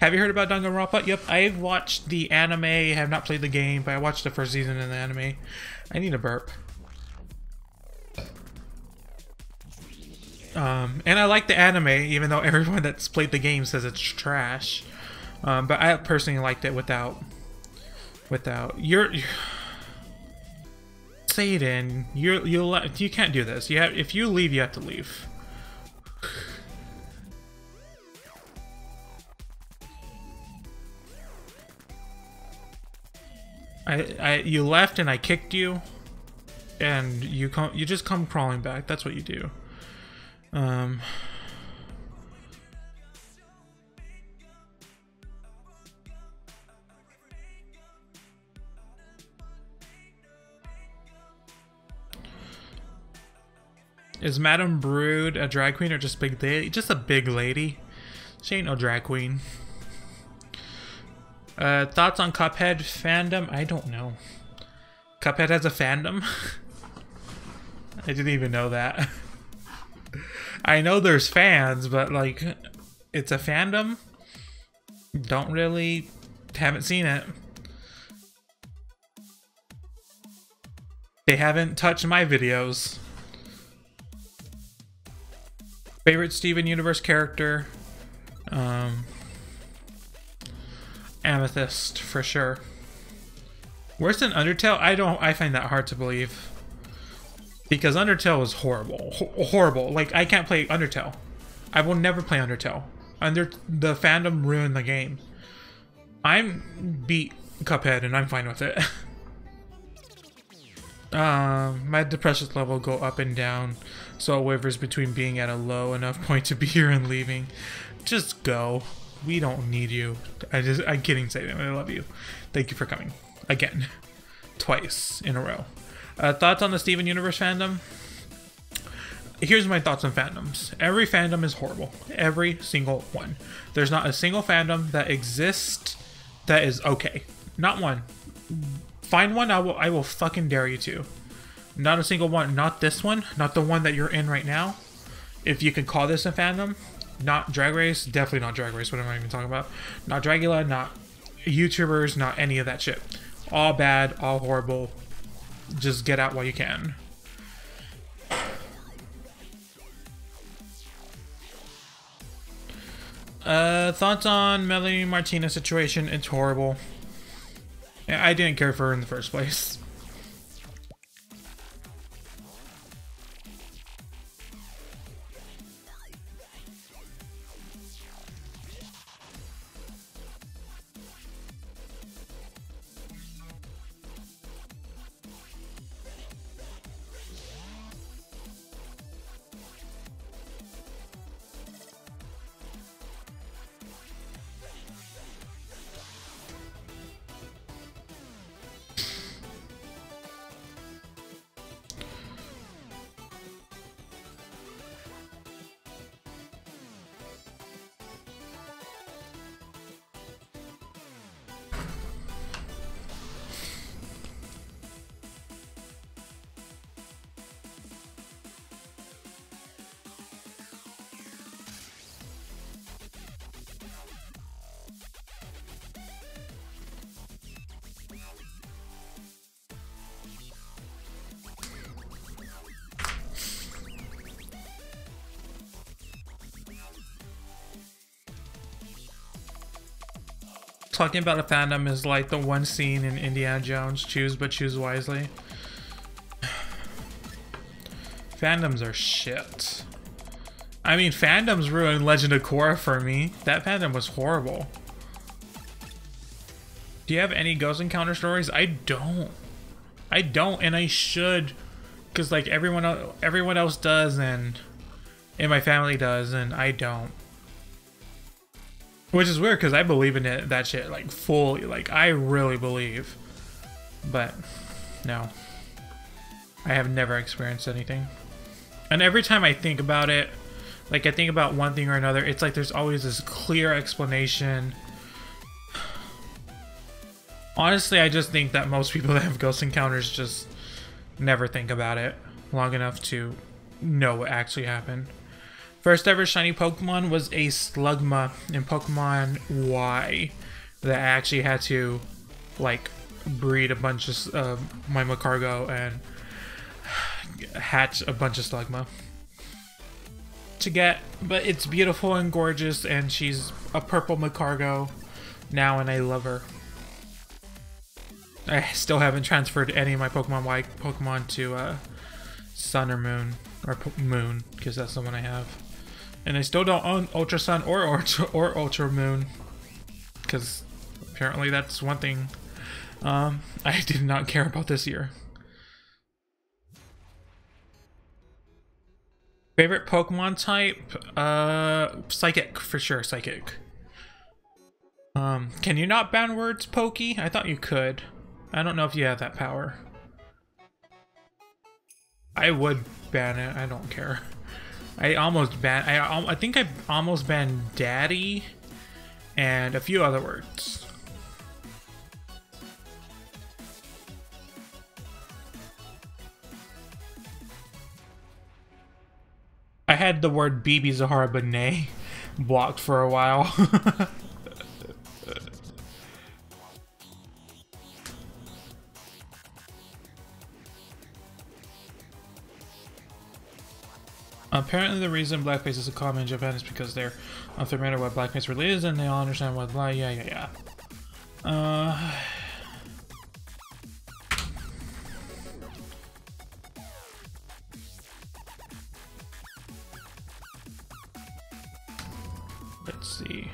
Have you heard about Danganronpa? Yep, I've watched the anime, have not played the game, but I watched the first season of the anime. I need a burp. And I like the anime, even though everyone that's played the game says it's trash. But I personally liked it without you're Satan, you can't do this. If you leave, you have to leave. You left and I kicked you, and you just come crawling back. That's what you do. Is Madame Brood a drag queen or just big lady? Just a big lady. She ain't no drag queen. Thoughts on Cuphead fandom? I don't know. Cuphead has a fandom? I didn't even know that. I know there's fans, but like, it's a fandom? Haven't seen it. They haven't touched my videos. Favorite Steven Universe character? Amethyst, for sure. Worse than Undertale? I find that hard to believe. Because Undertale was horrible. Horrible. Like, I can't play Undertale. I will never play Undertale. The fandom ruined the game. I'm beat Cuphead and I'm fine with it. My depression level go up and down, so it wavers between being at a low enough point to be here and leaving. Just go. We don't need you. I'm kidding, Satan. I love you. Thank you for coming. Again. Twice in a row. Thoughts on the Steven Universe fandom? Here's my thoughts on fandoms. Every fandom is horrible. Every single one. There's not a single fandom that exists that is okay. Not one. Find one, I will fucking dare you to. Not a single one. Not this one. Not the one that you're in right now. If you can call this a fandom. Not Drag Race. Definitely not Drag Race. What am I even talking about? Not Dragula. Not YouTubers, not any of that shit. All bad, all horrible. Just get out while you can. Thoughts on Melanie Martinez situation? It's horrible. I didn't care for her in the first place. Talking about a fandom is like the one scene in Indiana Jones, choose but choose wisely. Fandoms are shit. I mean, fandoms ruined Legend of Korra for me. That fandom was horrible. Do you have any Ghost Encounter stories? I don't, and I should, because like everyone else does, and my family does, and I don't. Which is weird because I believe in it, that shit, like fully, like I really believe. But no, I have never experienced anything. And every time I think about it, like I think about one thing or another, it's like there's always this clear explanation. Honestly, I just think that most people that have ghost encounters just never think about it long enough to know what actually happened. First ever shiny Pokemon was a Slugma in Pokemon Y that I actually had to like breed a bunch of my Magcargo and hatch a bunch of Slugma to get, but it's beautiful and gorgeous, and she's a purple Magcargo now, and I love her. I still haven't transferred any of my Pokemon Y Pokemon to Sun or Moon, or Moon, because that's the one I have. And I still don't own Ultra Sun or Ultra Moon, because apparently that's one thing I did not care about this year. Favorite Pokemon type? Psychic, for sure, Psychic. Can you not ban words, Pokey? I thought you could. I don't know if you have that power. I would ban it, I don't care. I almost banned, I think I almost banned Daddy and a few other words. I had the word BB Zahara Benet blocked for a while. Apparently the reason blackface is a common in Japan is because they're unfamiliar with what blackface really is, and they all understand what blah, yeah. Let's see.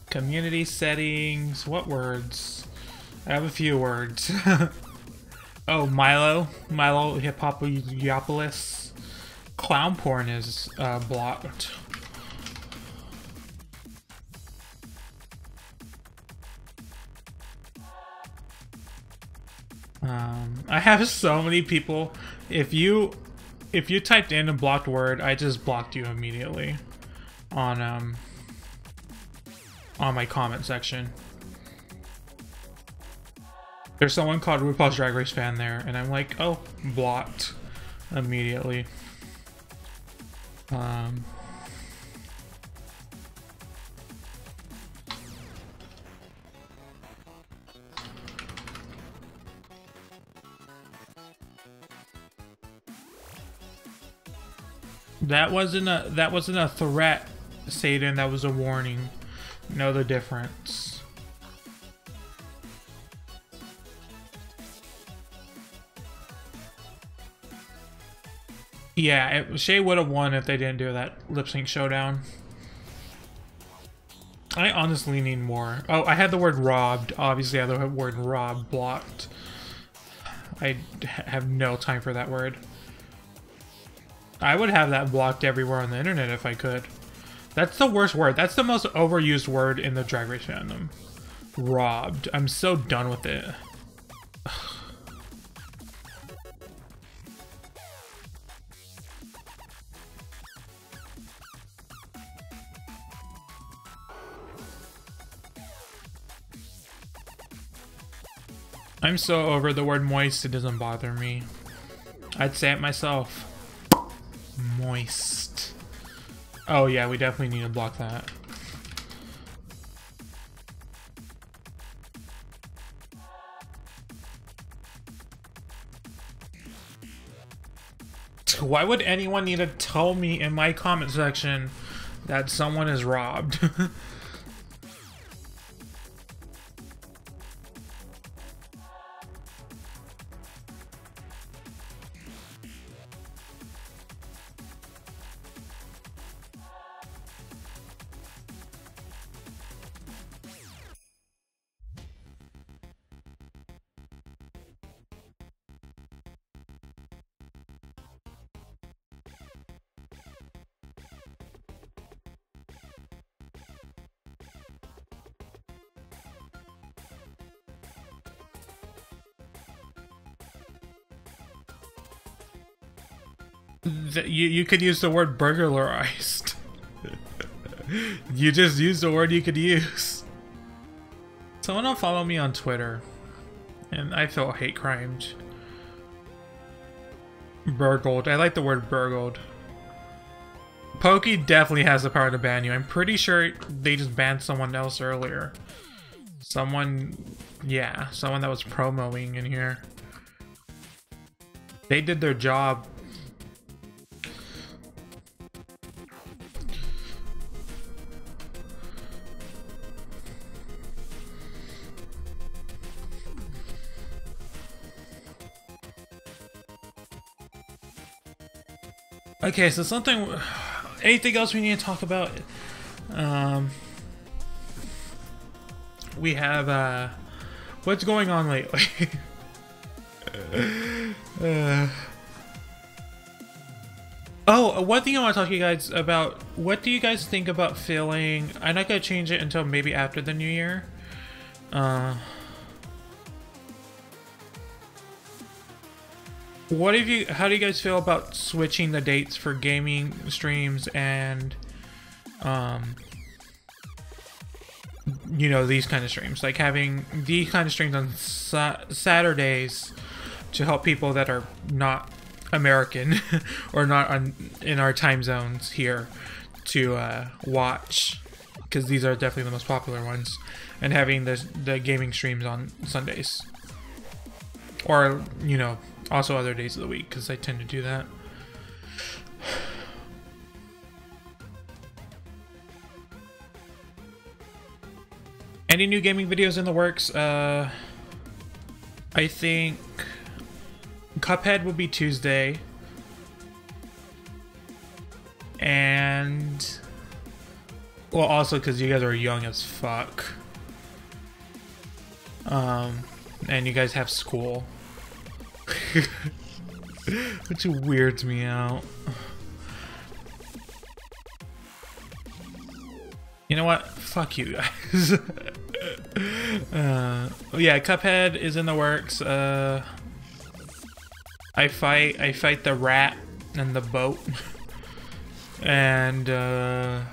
Community settings, what words? I have a few words. Oh, Milo Hippopolyopolis. Clown porn is blocked. I have so many people. If you typed in a blocked word, I just blocked you immediately on my comment section. There's someone called RuPaul's Drag Race fan there, and I'm like, oh, blocked immediately. That wasn't a threat, Satan. That was a warning. Know the difference. Yeah, Shay would have won if they didn't do that lip sync showdown. I honestly need more. Oh, I had the word robbed. Obviously, I had the word robbed blocked. I have no time for that word. I would have that blocked everywhere on the internet if I could. That's the worst word. That's the most overused word in the Drag Race fandom. Robbed. I'm so done with it. I'm so over the word moist, it doesn't bother me. I'd say it myself. Moist. Oh yeah, we definitely need to block that. Why would anyone need to tell me in my comment section that someone is robbed? You could use the word burglarized. You just used the word you could use. Someone will follow me on Twitter, and I feel hate crimed. Burgled. I like the word burgled. Pokey definitely has the power to ban you. I'm pretty sure they just banned someone else earlier. Someone that was promoing in here. They did their job. Okay, so anything else we need to talk about? We have, what's going on lately? Oh, one thing I want to talk to you guys about, what do you guys think about feeling, I'm not going to change it until maybe after the new year. How do you guys feel about switching the dates for gaming streams and, you know, these kind of streams? Like having these kind of streams on Saturdays to help people that are not American or not in our time zones here to watch, because these are definitely the most popular ones, and having the gaming streams on Sundays. Or, you know, also other days of the week, because I tend to do that. Any new gaming videos in the works? I think Cuphead will be Tuesday. And, well, also because you guys are young as fuck. And you guys have school. Which weirds me out. You know what? Fuck you guys. Yeah, Cuphead is in the works. I fight the rat and the boat. And I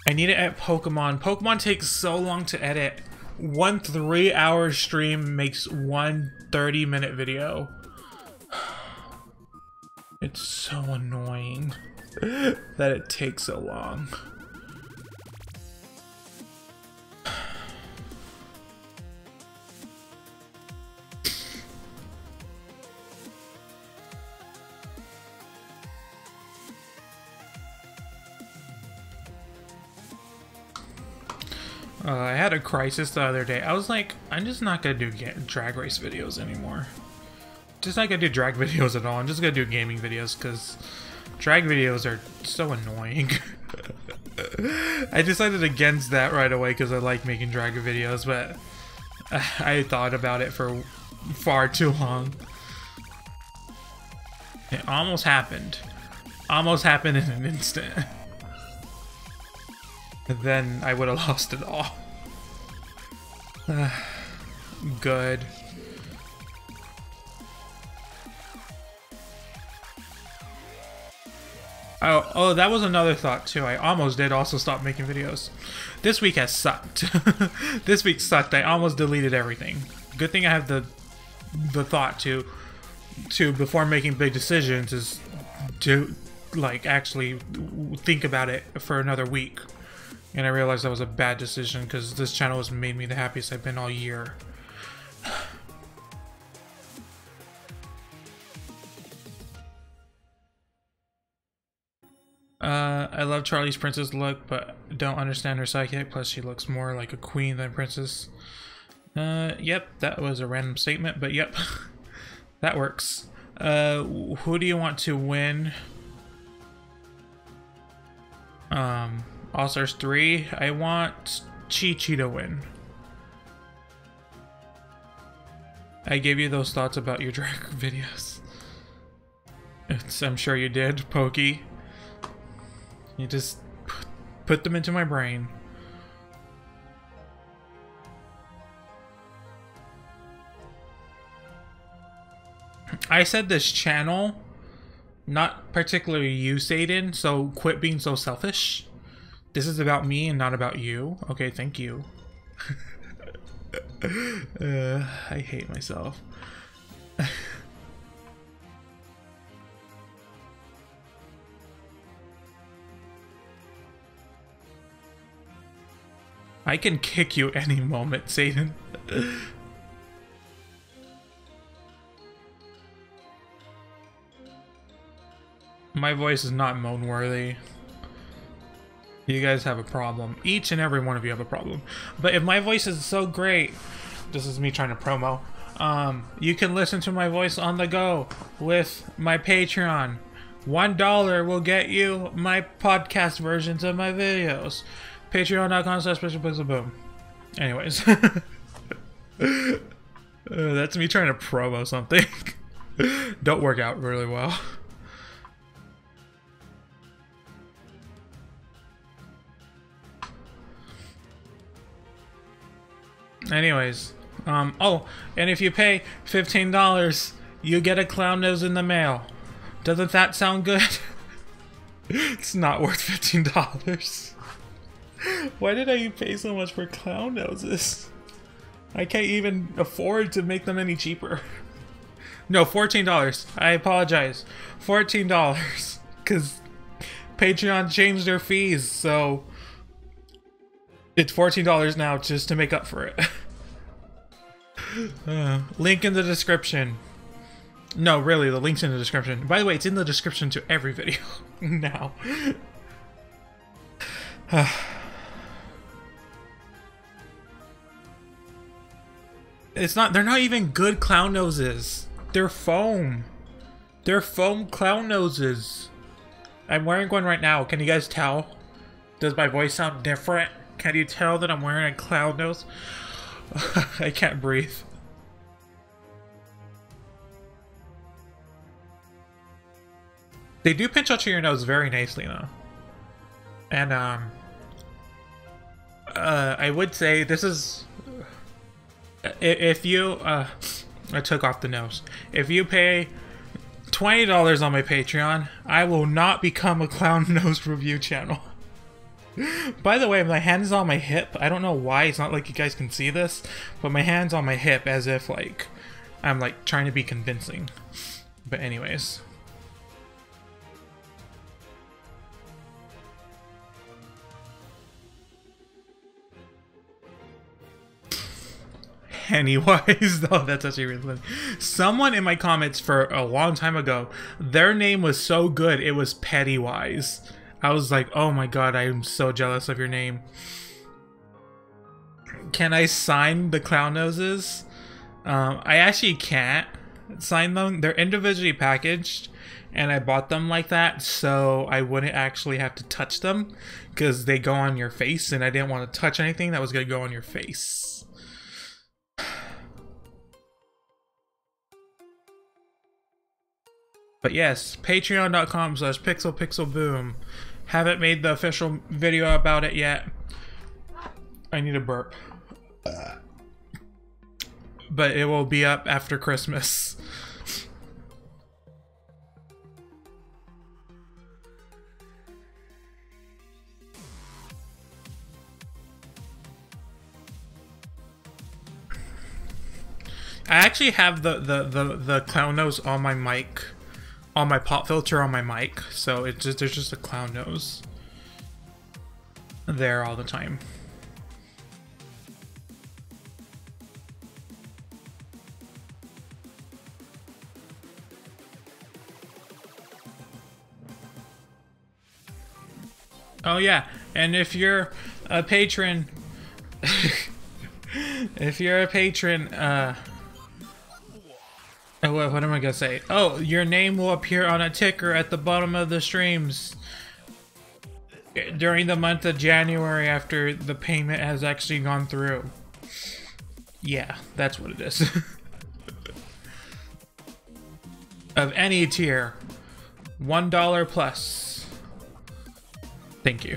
need to edit Pokemon. Pokemon takes so long to edit. One 3-hour stream makes one 30-minute video. It's so annoying that it takes so long. I had a crisis the other day. I was like, I'm just not gonna do drag race videos anymore. Just not gonna do drag videos at all. I'm just gonna do gaming videos because drag videos are so annoying. I decided against that right away because I like making drag videos, but I thought about it for far too long. It almost happened. Almost happened in an instant. And then I would have lost it all. Good. Oh, that was another thought too. I almost did also stop making videos. This week has sucked. This week sucked. I almost deleted everything. Good thing I have the thought to before making big decisions is to like actually think about it for another week. And I realized that was a bad decision because this channel has made me the happiest I've been all year. I love Charlie's princess look, but don't understand her sidekick. Plus, she looks more like a queen than princess. Yep, that was a random statement, but yep, that works. Who do you want to win? All Stars 3. I want Chi-Chi to win. I gave you those thoughts about your drag videos. I'm sure you did, Pokey. You just put them into my brain. I said this channel, not particularly you, Satan, so quit being so selfish. This is about me and not about you. Okay, thank you. I hate myself. I can kick you any moment, Satan. My voice is not moan-worthy. You guys have a problem. Each and every one of you have a problem. But if my voice is so great, this is me trying to promo, you can listen to my voice on the go with my Patreon. $1 will get you my podcast versions of my videos. Patreon.com/SpecialPixelBoom. Anyways. That's me trying to promo something. Don't work out really well. Anyways, oh, and if you pay $15, you get a clown nose in the mail. Doesn't that sound good? It's not worth $15. Why did I pay so much for clown noses? I can't even afford to make them any cheaper. No, $14. I apologize. $14. Because Patreon changed their fees, so it's $14 now just to make up for it. Link in the description. No, really, the link's in the description. By the way, it's in the description to every video now. It's not, they're not even good clown noses. They're foam. They're foam clown noses. I'm wearing one right now. Can you guys tell? Does my voice sound different? Can you tell that I'm wearing a clown nose? I can't breathe. They do pinch out your nose very nicely though. And I would say this is, if you I took off the nose. If you pay $20 on my Patreon, I will not become a clown nose review channel. By the way, my hand is on my hip. I don't know why. It's not like you guys can see this, but my hand's on my hip as if like I'm like trying to be convincing. But anyways. Pennywise. Oh, that's actually really funny. Someone in my comments for a long time ago, their name was so good, it was Pennywise. I was like, oh my god, I am so jealous of your name. Can I sign the clown noses? I actually can't sign them. They're individually packaged, and I bought them like that so I wouldn't actually have to touch them because they go on your face, and I didn't want to touch anything that was going to go on your face. But yes, patreon.com/pixelpixelboom. Haven't made the official video about it yet. I need a burp. But it will be up after Christmas. I actually have the clown nose on my mic, on my pop filter on my mic, so it's just there's just a clown nose there all the time. Oh yeah, and if you're a patron, if you're a patron, what am I gonna say? Oh, your name will appear on a ticker at the bottom of the streams during the month of January after the payment has actually gone through. Yeah, that's what it is. Of any tier, $1 plus. Thank you.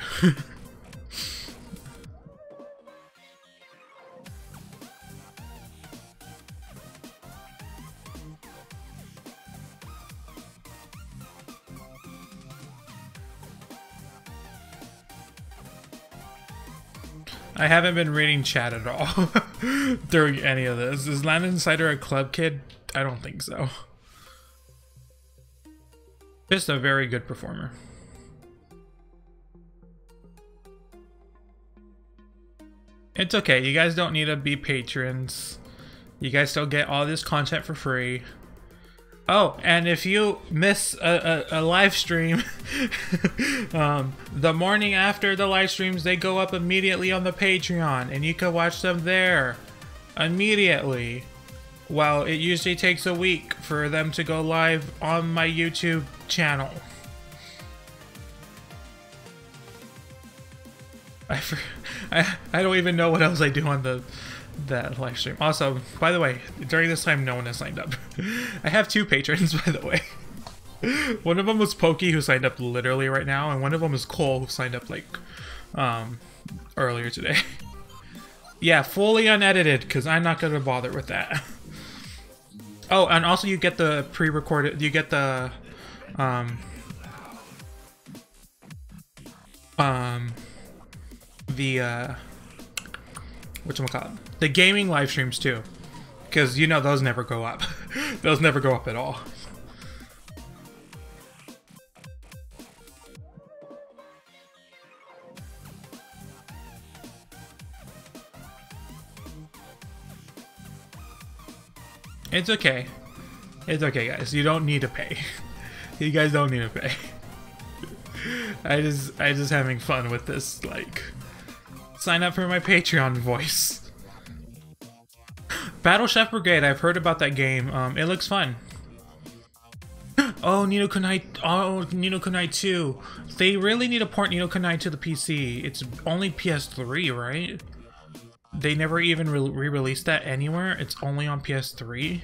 I haven't been reading chat at all during any of this. Is Landon Insider a club kid? I don't think so. Just a very good performer. It's okay, you guys don't need to be patrons. You guys still get all this content for free. Oh, and if you miss a live stream, the morning after the live streams, they go up immediately on the Patreon, and you can watch them there immediately. While it usually takes a week for them to go live on my YouTube channel. I don't even know what else I do on that live stream. Also, by the way, during this time, no one has signed up. I have 2 patrons, by the way. One of them was Pokey, who signed up literally right now, and one of them is Cole, who signed up like earlier today. Yeah, fully unedited, because I'm not gonna bother with that. Oh, and also you get the pre-recorded. You get the whatchamacallit? The gaming live streams too, because you know those never go up. Those never go up at all. It's okay. It's okay, guys. You don't need to pay. You guys don't need to pay. I just having fun with this, like, sign up for my Patreon voice. Battle Chef Brigade, I've heard about that game. It looks fun. Oh, Ni no Kuni, oh, Ni no Kuni 2. They really need to port Ni no Kuni to the PC. It's only PS3, right? They never even re-released that anywhere. It's only on PS3.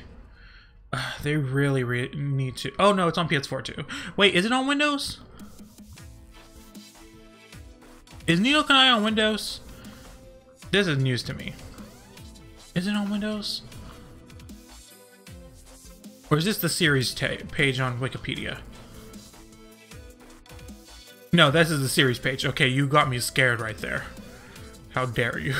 They really need to. Oh no, it's on PS4 too. Wait, is it on Windows? Is Ni no Kuni on Windows? This is news to me. Is it on Windows? Or is this the series page on Wikipedia? No, this is the series page. Okay, you got me scared right there. How dare you?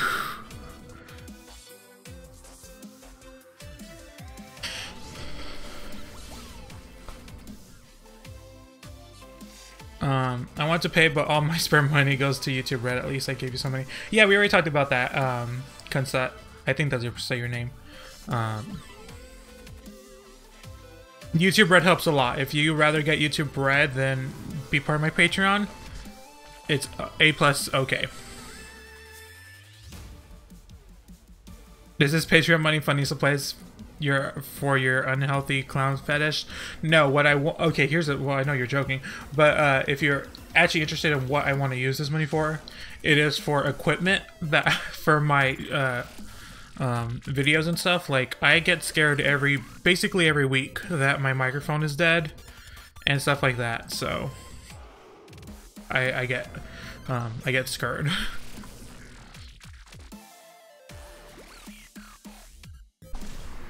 I want to pay, but all my spare money goes to YouTube Red. At least I gave you some money. Yeah, we already talked about that. Kansat. I think that's your name. YouTube Red helps a lot. If you rather get YouTube Red than be part of my Patreon, it's A+ okay. Is this Patreon money funding supplies for your unhealthy clown fetish? No, what I want. Okay, here's it. Well, I know you're joking, but if you're actually interested in what I want to use this money for, it is for equipment that for my videos and stuff. Like, I get scared basically every week that my microphone is dead and stuff like that. So I get scared.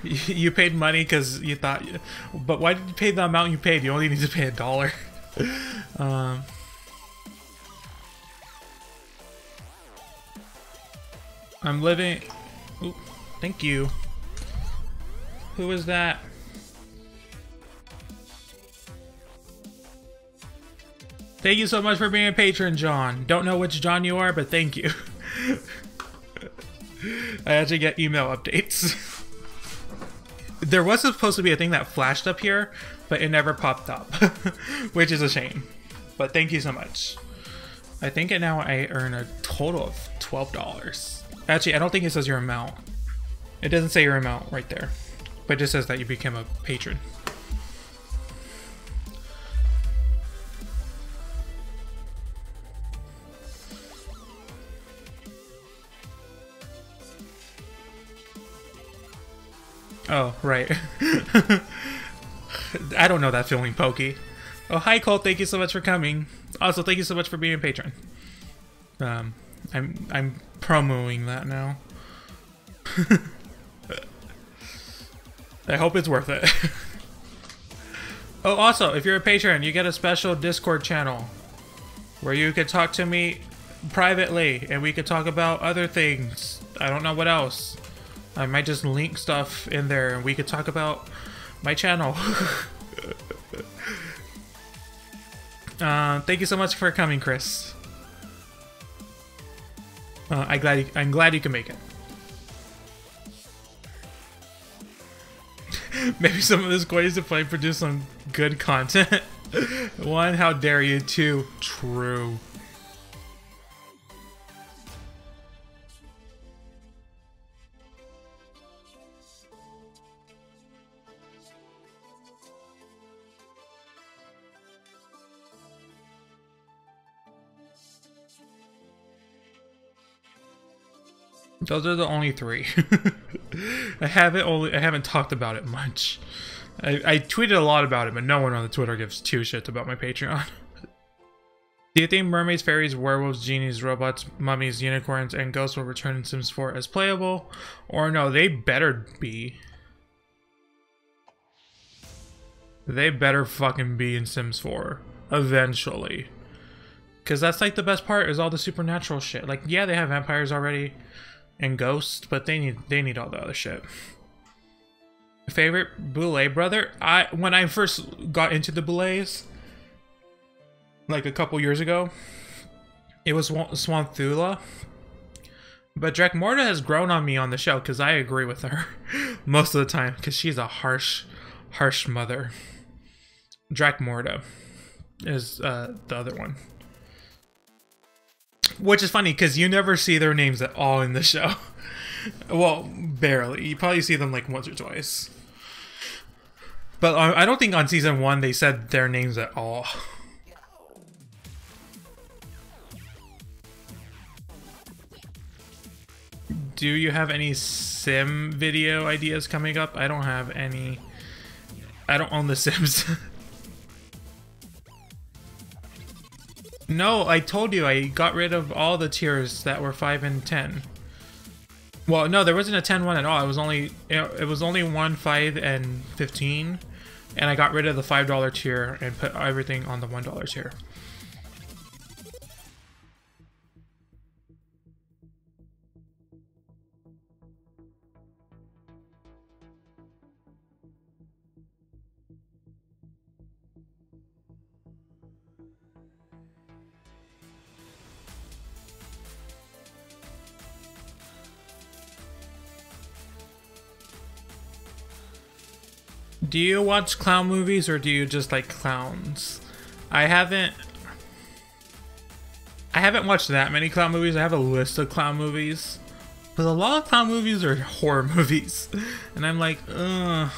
You paid money because you thought, but why did you pay the amount you paid? You only need to pay $1. I'm living. Ooh, thank you. Who is that? Thank you so much for being a patron, John. Don't know which John you are, but thank you. I actually get email updates. There was supposed to be a thing that flashed up here, but it never popped up, which is a shame. But thank you so much. I think now I earn a total of $12. Actually, I don't think it says your amount. It doesn't say your amount right there, but it just says that you became a patron. Oh, right. I don't know that feeling, Pokey. Oh, hi, Cole. Thank you so much for coming. Also, thank you so much for being a patron. I'm promoing that now. I hope it's worth it. Oh, also, if you're a patron, you get a special Discord channel where you could talk to me privately and we could talk about other things. I don't know what else. I might just link stuff in there and we could talk about my channel. Thank you so much for coming, Chris. I'm glad you can make it. Maybe some of this coins to play produce some good content. One, how dare you? Two, true. Those are the only three. I haven't talked about it much. I tweeted a lot about it, but no one on the Twitter gives two shits about my Patreon. Do you think mermaids, fairies, werewolves, genies, robots, mummies, unicorns, and ghosts will return in Sims 4 as playable? Or no, they better be. They better fucking be in Sims 4. Eventually. Because that's like the best part, is all the supernatural shit. Like, yeah, they have vampires already and ghosts, but they need all the other shit. Favorite Boule brother? When I first got into the Boules, like a couple years ago, it was Swanthula. But Drakmorda has grown on me on the show because I agree with her most of the time because she's a harsh mother. Drakmorda is the other one. Which is funny because you never see their names at all in the show. Well, barely. You probably see them like once or twice. But I don't think on season 1 they said their names at all. Do you have any sim video ideas coming up? I don't have any. I don't own The Sims. No, I told you I got rid of all the tiers that were 5 and 10. Well, no, there wasn't a 10 one at all. It was only 1, 5, and 15, and I got rid of the $5 tier and put everything on the $1 tier. Do you watch clown movies or do you just like clowns? I haven't watched that many clown movies. I have a list of clown movies But a lot of time movies are horror movies. And I'm like, ugh.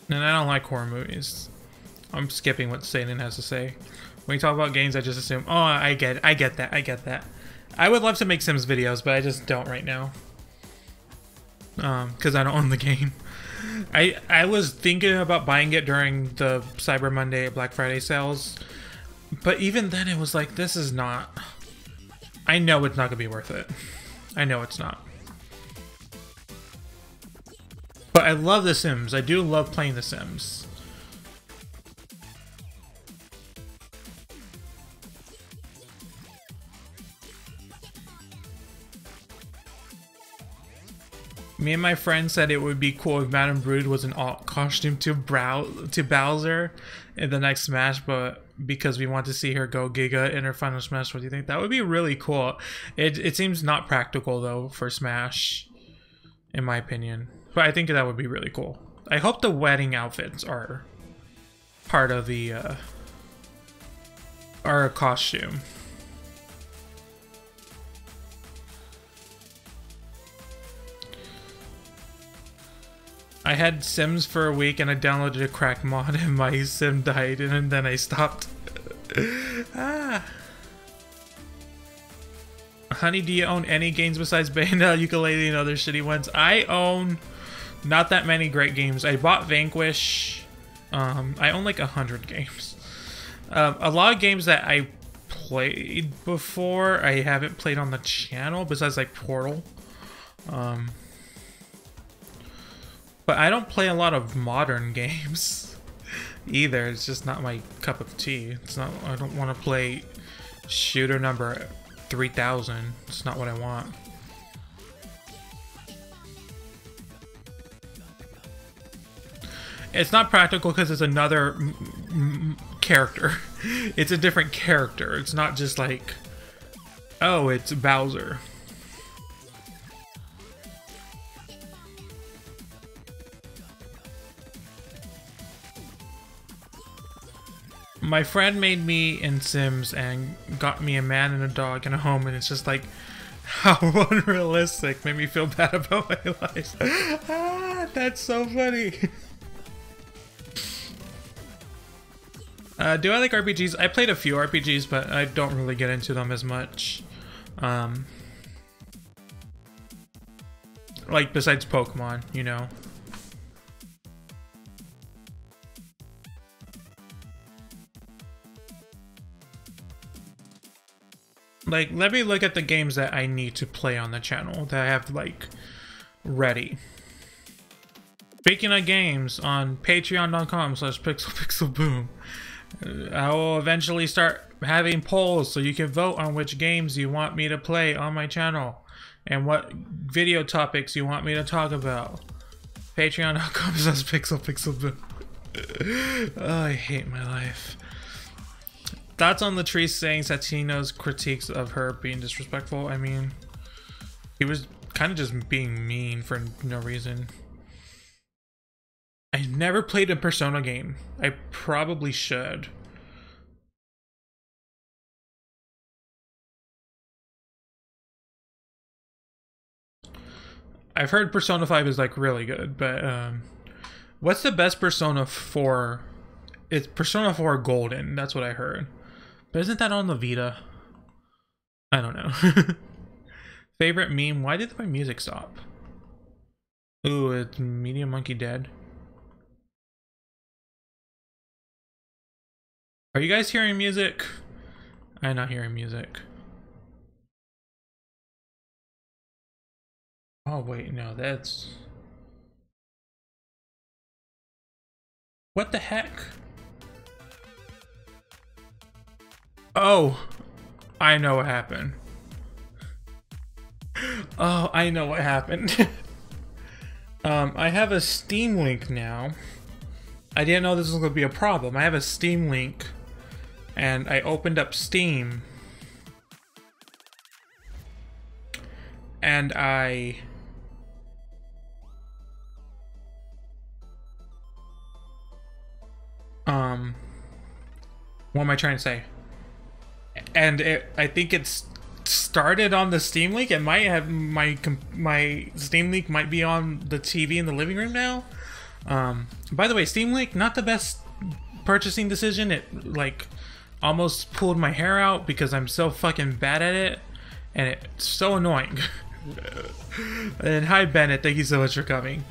And I don't like horror movies. I'm skipping what Satan has to say. When you talk about games, I just assume, oh, I get that. I would love to make Sims videos, but I just don't right now. Because I don't own the game. I was thinking about buying it during the Cyber Monday, Black Friday sales. But even then, it was like, this is not... I know it's not going to be worth it. I know it's not. But I love The Sims. I do love playing The Sims. Me and my friend said it would be cool if Madame Brood was an alt costume to Bowser in the next Smash, but because we want to see her go Giga in her final Smash, what do you think? That would be really cool. It seems not practical though for Smash, in my opinion. But I think that would be really cool. I hope the wedding outfits are part of the our costume. I had Sims for a week and I downloaded a crack mod and my Sim died and then I stopped. Honey, do you own any games besides Bayonetta, Yooka-Laylee, and other shitty ones? I own not that many great games. I bought Vanquish. I own like 100 games. A lot of games that I played before, I haven't played on the channel besides like Portal. But I don't play a lot of modern games either. It's just not my cup of tea. It's not. I don't want to play shooter number 3000. It's not what I want. It's not practical because it's another character. It's a different character. It's not just like, oh, it's Bowser. My friend made me in Sims and got me a man and a dog and a home, and it's just like, how unrealistic. Made me feel bad about my life. Ah, that's so funny. Do I like RPGs? I played a few RPGs, but I don't really get into them as much. Like, besides Pokemon, you know. Like, let me look at the games that I need to play on the channel that I have, like, ready. Speaking of games, on patreon.com/pixelpixelboom, I will eventually start having polls so you can vote on which games you want me to play on my channel and what video topics you want me to talk about. Patreon.com/pixelpixelboom. Oh, I hate my life. Thoughts on Latrice saying Satino's critiques of her being disrespectful? I mean, he was kind of just being mean for no reason. I never played a Persona game. I probably should. I've heard Persona 5 is like really good, but what's the best Persona 4? It's Persona 4 Golden, that's what I heard. But isn't that on the Vita? I don't know. Favorite meme? Why did my music stop? Ooh, it's Media Monkey dead. Are you guys hearing music? I'm not hearing music. Oh wait, no, that's... What the heck? Oh, I know what happened. Oh, I know what happened. I have a Steam Link now. I didn't know this was going to be a problem. I have a Steam Link, and I opened up Steam, and I... Um, what am I trying to say? And I think it's started on the Steam Link. It might have my Steam Link might be on the TV in the living room now. By the way, Steam Link, not the best purchasing decision. It like almost pulled my hair out because I'm so fucking bad at it, and it's so annoying. And hi Bennett, thank you so much for coming.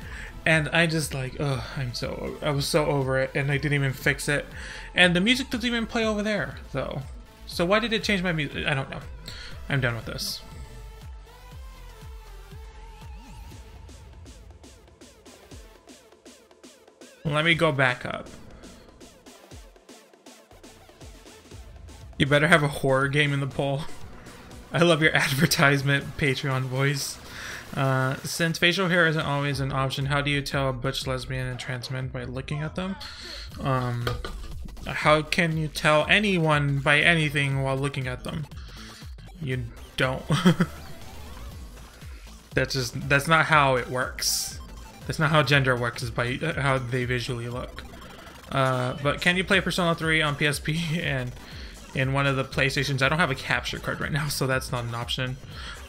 And I just like, ugh, I was so over it, and I didn't even fix it, and the music doesn't even play over there. So why did it change my music? I don't know. I'm done with this. Let me go back up. You better have a horror game in the poll. I love your advertisement, Patreon voice. Since facial hair isn't always an option, how do you tell a butch, lesbian, and trans men by looking at them? How can you tell anyone by anything while looking at them? You don't. That's not how it works. That's not how gender works, is by how they visually look. But can you play Persona 3 on PSP and in one of the PlayStations? I don't have a capture card right now, so that's not an option.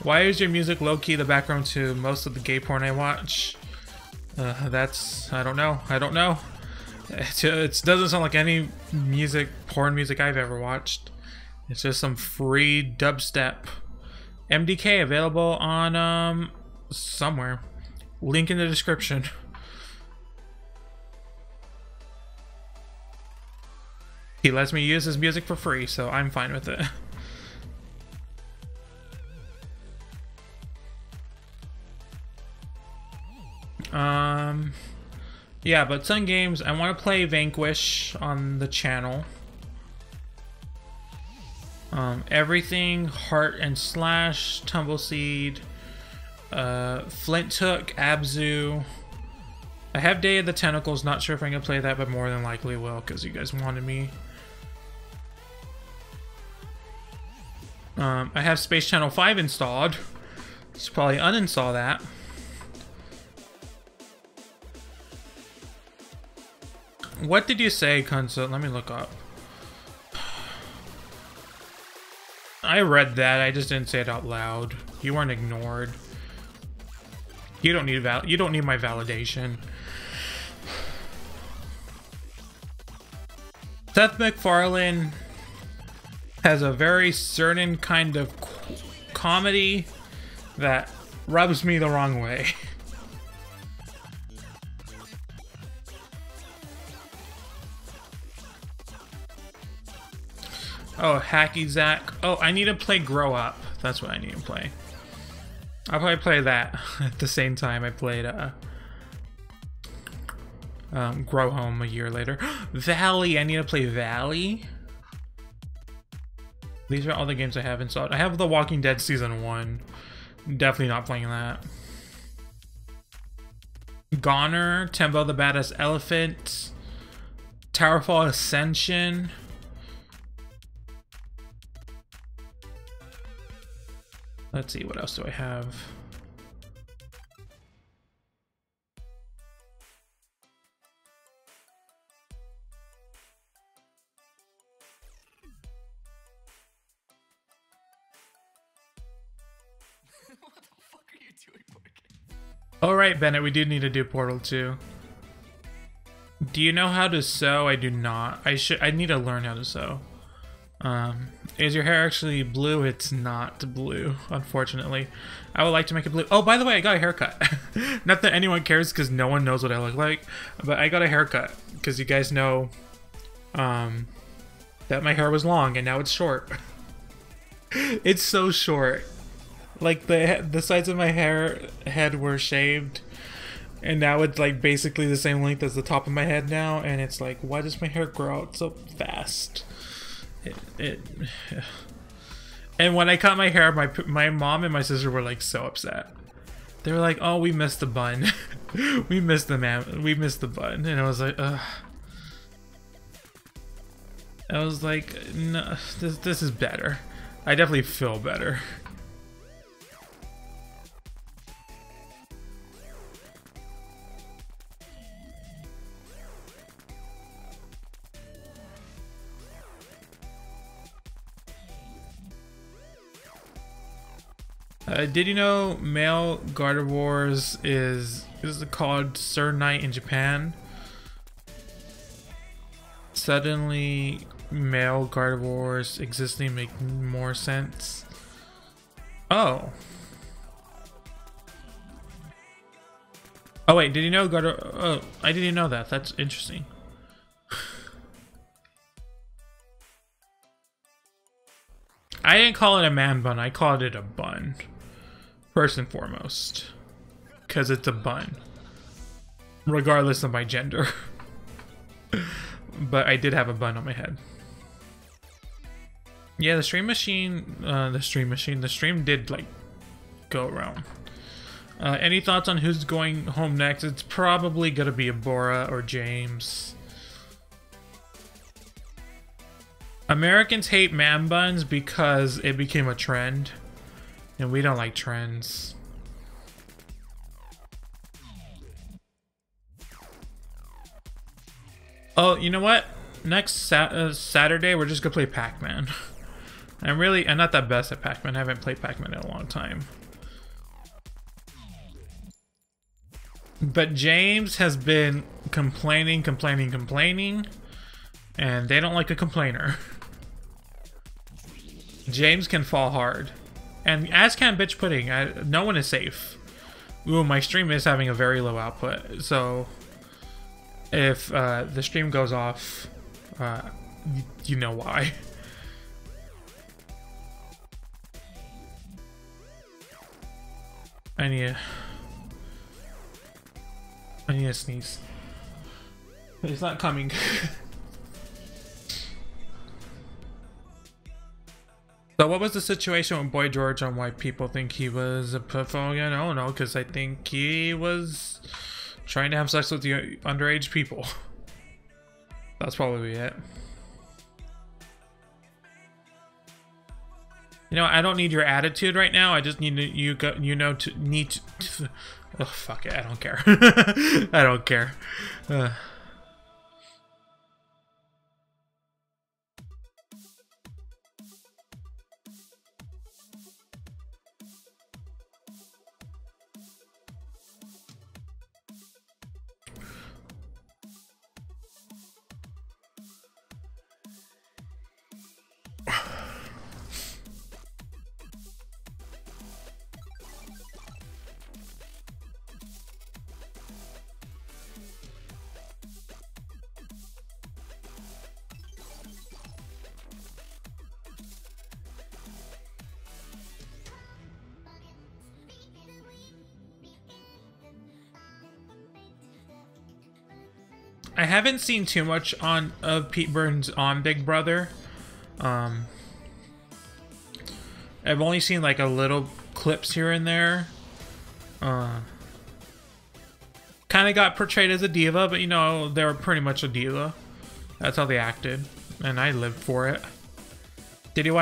Why is your music low-key the background to most of the gay porn I watch? I don't know. It doesn't sound like any porn music I've ever watched. It's just some free dubstep. MDK available on somewhere. Link in the description. He lets me use his music for free, so I'm fine with it. Yeah, but some games, I want to play Vanquish on the channel. Everything, Heart and Slash, Tumbleseed, Flint Hook, Abzu. I have Day of the Tentacles, not sure if I'm gonna play that, but more than likely will, because you guys wanted me. I have Space Channel 5 installed. Should probably uninstall that. What did you say, Kunsa? Let me look up. I read that, I just didn't say it out loud. You weren't ignored. You don't need my validation. Seth MacFarlane has a very certain kind of comedy that rubs me the wrong way. Oh, Hacky Zack. Oh, I need to play Grow Up. That's what I need to play. I'll probably play that at the same time I played Grow Home a year later. Valley. I need to play Valley. These are all the games I have installed. I have The Walking Dead Season 1. Definitely not playing that. Goner, Tembo the Badass Elephant, Towerfall Ascension. Let's see, what else do I have? What the fuck are you doing, Morgan? Alright, Bennett, we do need to do Portal 2. Do you know how to sew? I do not. I need to learn how to sew. Is your hair actually blue? It's not blue, unfortunately. I would like to make it blue. Oh, by the way, I got a haircut. Not that anyone cares, because no one knows what I look like, but I got a haircut because you guys know that my hair was long and now it's short. It's so short. Like the sides of my head were shaved, and now it's like basically the same length as the top of my head now, and it's like, why does my hair grow out so fast? And when I cut my hair, my mom and my sister were like so upset. They were like, "Oh, we missed the bun. We missed the bun." And I was like, ugh. I was like, no, this is better. I definitely feel better. Did you know male Gardevoirs is called Sir Knight in Japan? Suddenly, male Gardevoirs existing make more sense. Oh. Oh wait, did you know Oh, I didn't know that. That's interesting. I didn't call it a man bun. I called it a bun. First and foremost. Because it's a bun. Regardless of my gender. But I did have a bun on my head. Yeah, the stream did like go around. Any thoughts on who's going home next? It's probably gonna be Bora or James. Americans hate man buns because it became a trend, and we don't like trends. Oh, you know what? Next Saturday, we're just gonna play Pac-Man. I'm not that best at Pac-Man. I haven't played Pac-Man in a long time. But James has been complaining, and they don't like a complainer. James can fall hard. And as can Bitch Pudding. No one is safe. Ooh, my stream is having a very low output, so if the stream goes off, you know why. I need to sneeze. It's not coming. So what was the situation with Boy George on why people think he was a pedophile? I don't know, because I think he was trying to have sex with the underage people. That's probably it. You know, I don't need your attitude right now. I just need to, oh, fuck it. I don't care. I don't care. I haven't seen too much of Pete Burns on Big Brother. I've only seen like a little clips here and there. Kind of got portrayed as a diva, but you know, they were pretty much a diva. That's how they acted, and I lived for it. Do you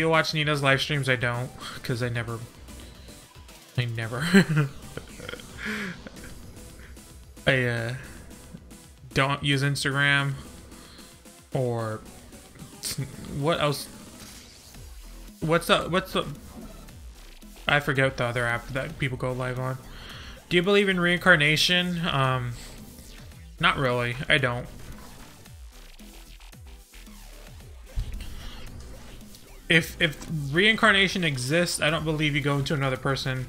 watch Nina's live streams? I don't, because I never I don't use Instagram, or what else? What's the I forget the other app that people go live on. Do you believe in reincarnation? Not really. I don't. If reincarnation exists, I don't believe you go into another person.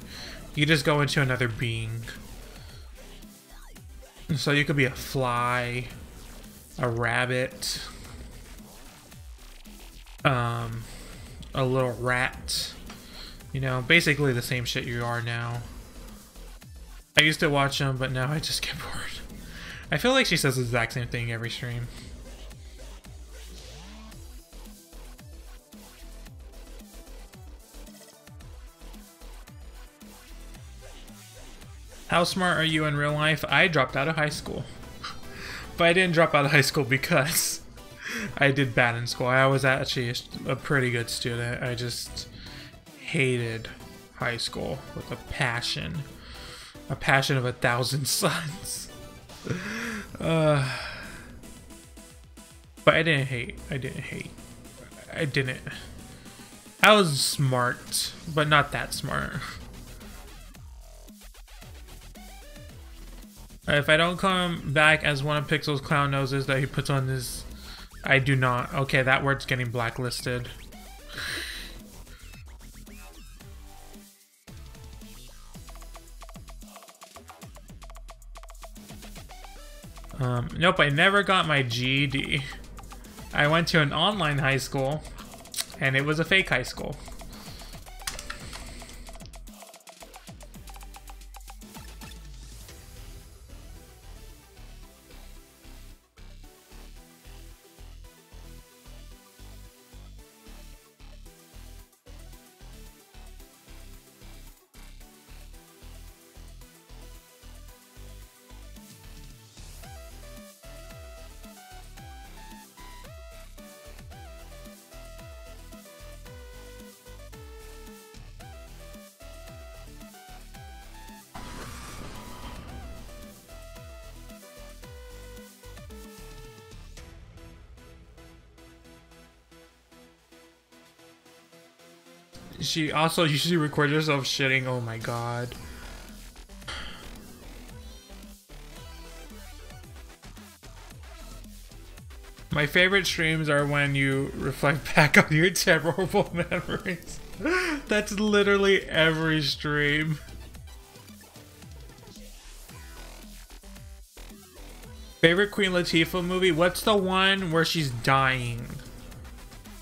You just go into another being. So you could be a fly, a rabbit, a little rat. You know, basically the same shit you are now. I used to watch them, but now I just get bored. I feel like she says the exact same thing every stream. How smart are you in real life? I dropped out of high school. But I didn't drop out of high school because I did bad in school. I was actually a pretty good student. I just hated high school with a passion. A passion of 1,000 suns. But I didn't hate. I was smart, but not that smart. If I don't come back as one of Pixel's clown noses that he puts on his... I do not. Okay, that word's getting blacklisted. Nope, I never got my GED. I went to an online high school, and it was a fake high school. She also usually records herself shitting. Oh my god. My favorite streams are when you reflect back on your terrible memories. That's literally every stream. Favorite Queen Latifah movie? What's the one where she's dying?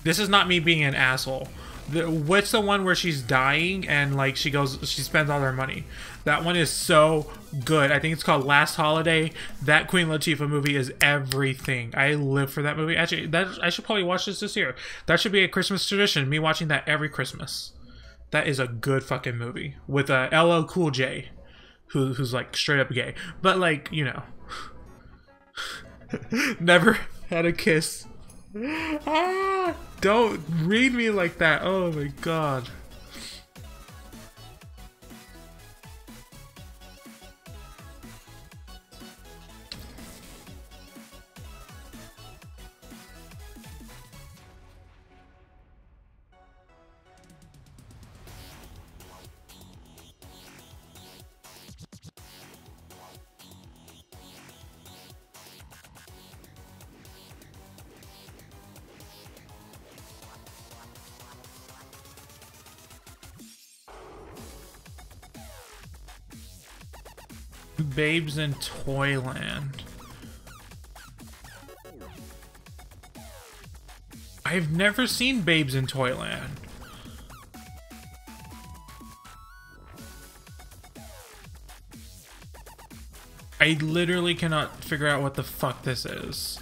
This is not me being an asshole. What's the one where she's dying and like she spends all her money? That one is so good. I think it's called Last Holiday. That Queen Latifah movie is everything. I live for that movie. Actually, I should probably watch this year. That should be a Christmas tradition. Me watching that every Christmas. That is a good fucking movie with LL Cool J, who's like straight up gay, but like, you know, never had a kiss. Ah, don't read me like that. Oh my god. Babes in Toyland. I've never seen Babes in Toyland. I literally cannot figure out what the fuck this is.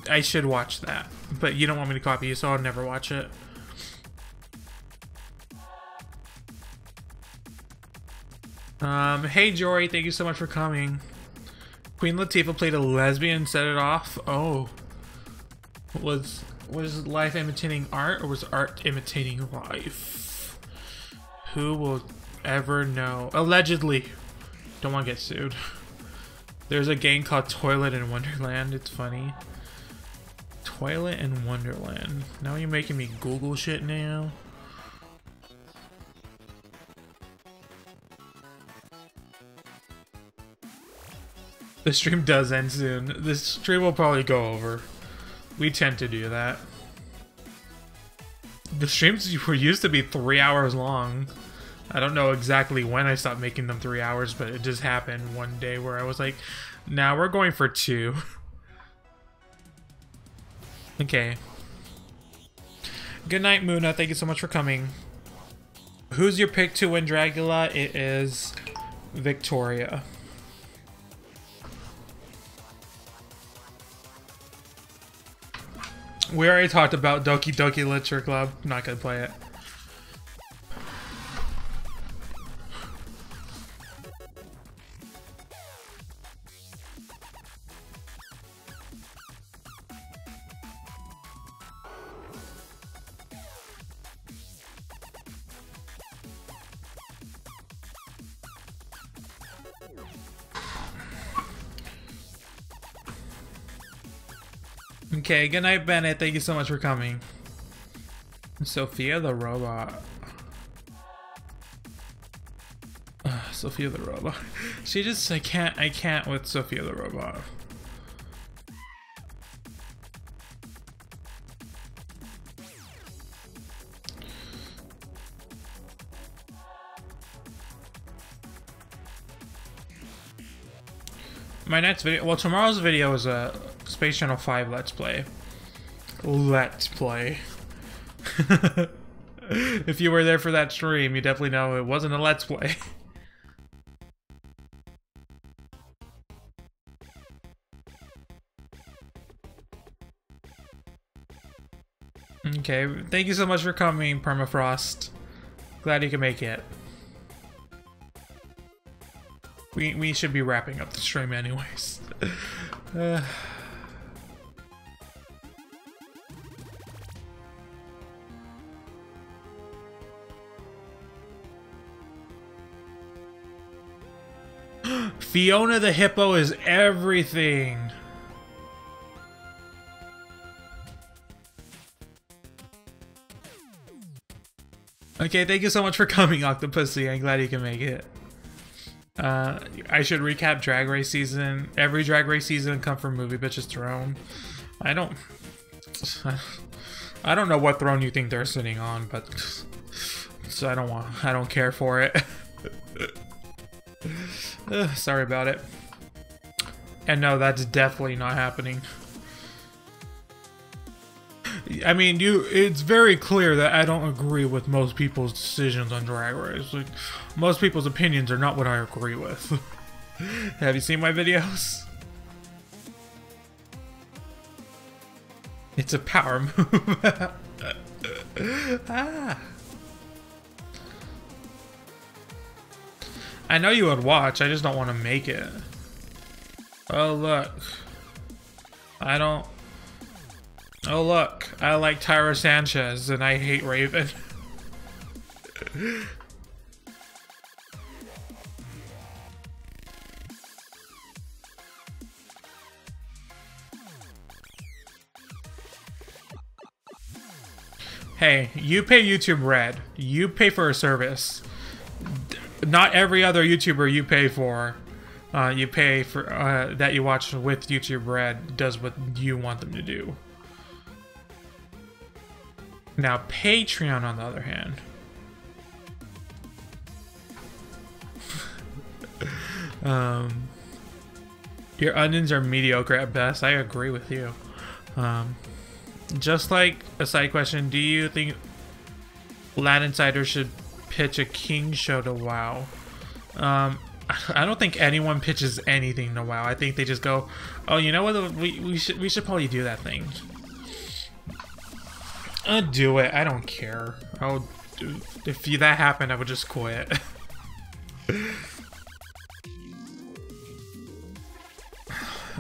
I should watch that, but you don't want me to copy you, so I'll never watch it. Hey Jory, thank you so much for coming. Queen Latifah played a lesbian and set it off. Oh. Was life imitating art, or was art imitating life? Who will ever know? Allegedly. Don't want to get sued. There's a game called Toilet in Wonderland. It's funny. Toilet in Wonderland. Now you're making me Google shit now. The stream does end soon. This stream will probably go over. We tend to do that. The streams used to be 3 hours long. I don't know exactly when I stopped making them 3 hours, but it just happened one day where I was like, nah, we're going for 2. Okay. Good night, Muna. Thank you so much for coming. Who's your pick to win Dragula? It is Victoria. We already talked about Doki Doki Literature Club. I'm not gonna play it. Okay, good night, Bennett. Thank you so much for coming. Sophia the robot. Sophia the robot. She just, I can't with Sophia the robot. My next video, well, tomorrow's video is a Space Channel 5 Let's Play. Let's Play. If you were there for that stream, you definitely know it wasn't a Let's Play. Okay, thank you so much for coming, Permafrost. Glad you can make it. We should be wrapping up the stream anyways. Fiona the Hippo is everything. Okay, thank you so much for coming, Octopussy. I'm glad you can make it. I should recap Drag Race season. Every Drag Race season come from Movie Bitch's throne. I don't know what throne you think they're sitting on, but so I don't care for it. Sorry about it. And no, that's definitely not happening. I mean, it's very clear that I don't agree with most people's decisions on Drag Race. Like, most people's opinions are not what I agree with. Have you seen my videos? It's a power move. Ah. I know you would watch, I just don't want to make it. Oh, look. Oh look, I like Tyra Sanchez and I hate Raven. Hey, you pay YouTube Red. You pay for a service. Not every other YouTuber you pay for, you pay for that you watch with YouTube Red does what you want them to do. Now, Patreon, on the other hand. Your onions are mediocre at best. I agree with you. Just like a side question, do you think Lad Insider should pitch a King show to WoW? I don't think anyone pitches anything to WoW. I think they just go, oh, you know what? We should probably do that thing. I'll do it. I don't care. If that happened, I would just quit.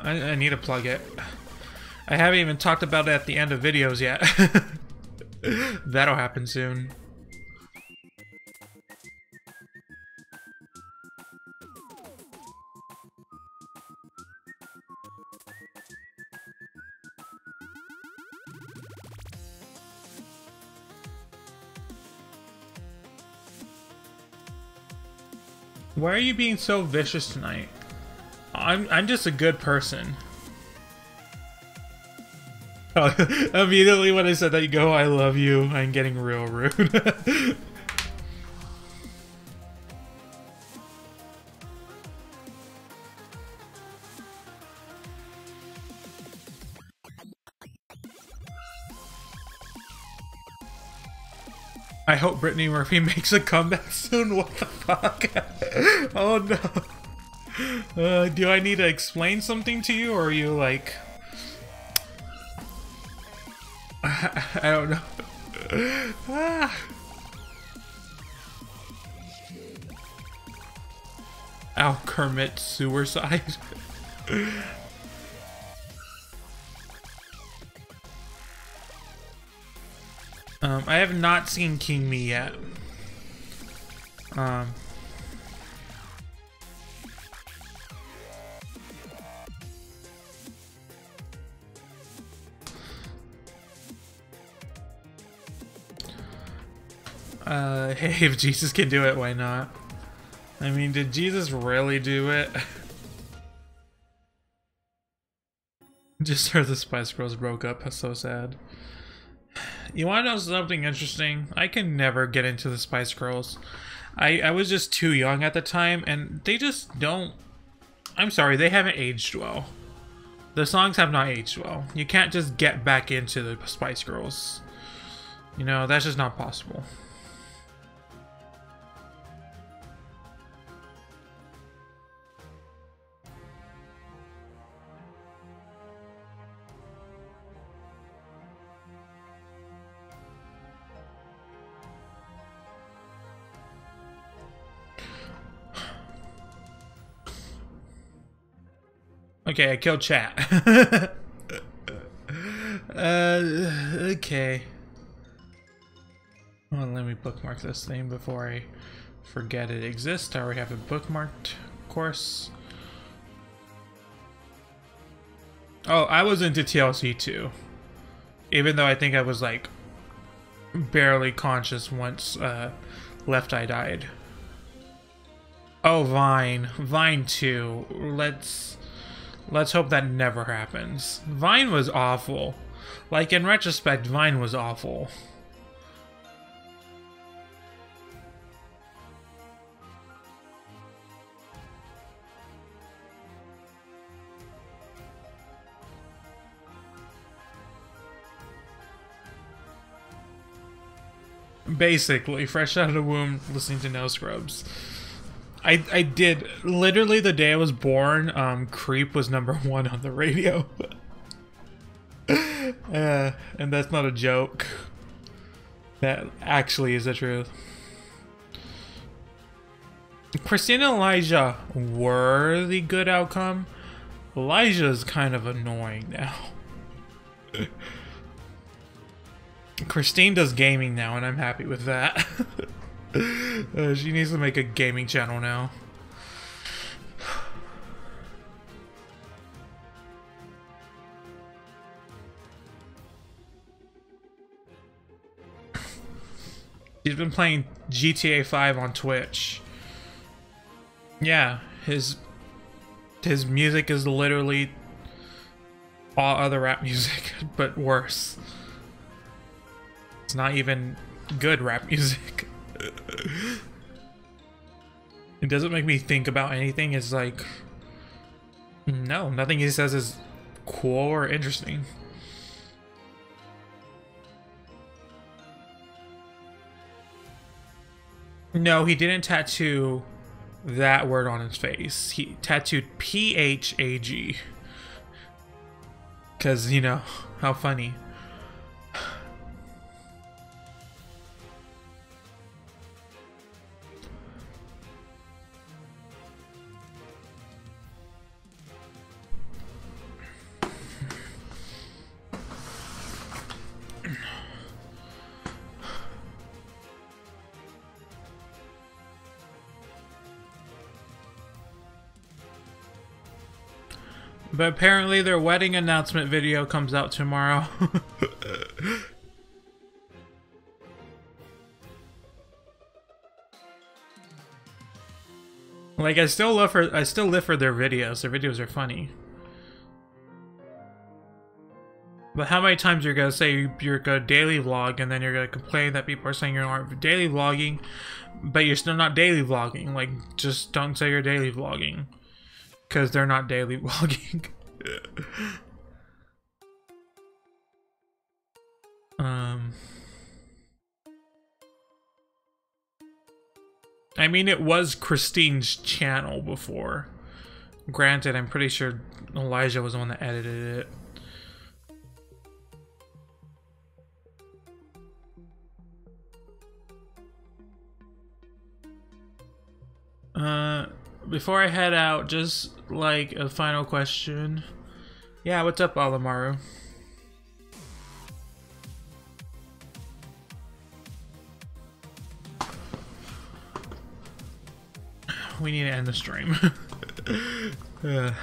I need to plug it. I haven't even talked about it at the end of videos yet. That'll happen soon. Why are you being so vicious tonight? I'm just a good person. Immediately when I said that, you go, I love you. I'm getting real rude. I hope Brittany Murphy makes a comeback soon. What the fuck? Oh no. Do I need to explain something to you, or are you like... I don't know. Ah. Ow, Kermit suicide. I have not seen King Me yet. Hey, if Jesus can do it, why not? I mean, did Jesus really do it? Just heard the Spice Girls broke up. That's so sad. You want to know something interesting? I can never get into the Spice Girls. I was just too young at the time, and they just don't... I'm sorry, they haven't aged well. The songs have not aged well. You can't just get back into the Spice Girls. You know, that's just not possible. Okay, I killed chat. Okay. Well, let me bookmark this thing before I forget it exists. I already have it bookmarked, of course. Oh, I was into TLC too. Even though I think I was like barely conscious once Left Eye died. Oh, Vine. Vine 2. Let's hope that never happens. Vine was awful. Like, in retrospect, Vine was awful. Basically, fresh out of the womb, listening to No Scrubs. I did, literally the day I was born, Creep was #1 on the radio. And that's not a joke. That actually is the truth. Christina and Elijah were the good outcome. Elijah is kind of annoying now. Christine does gaming now, and I'm happy with that. She needs to make a gaming channel now. He's been playing GTA 5 on Twitch. Yeah, his music is literally all other rap music, but worse. It's not even good rap music. It doesn't make me think about anything. It's like, no, nothing he says is cool or interesting. No, he didn't tattoo that word on his face. He tattooed PHAG. Because, you know, how funny. But apparently their wedding announcement video comes out tomorrow. Like, I still live for their videos. Their videos are funny. But how many times you're gonna say you're gonna daily vlog and then you're gonna complain that people are saying you aren't daily vlogging, but you're still not daily vlogging? Like, just don't say you're daily vlogging. Because they're not daily vlogging. I mean, it was Christine's channel before. Granted, I'm pretty sure Elijah was the one that edited it. Before I head out, just like a final question. Yeah, what's up, Alamaru? We need to end the stream. I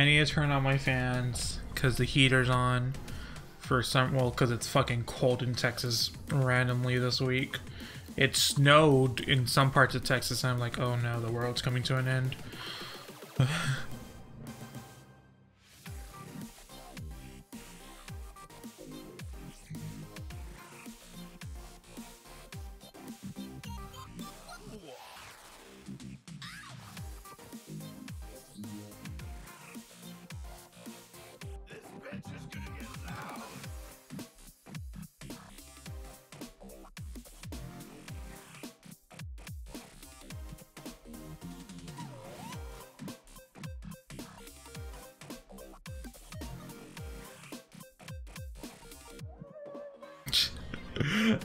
need to turn on my fans because the heater's on for some, well, because it's fucking cold in Texas randomly this week. It snowed in some parts of Texas, and I'm like, oh no, the world's coming to an end.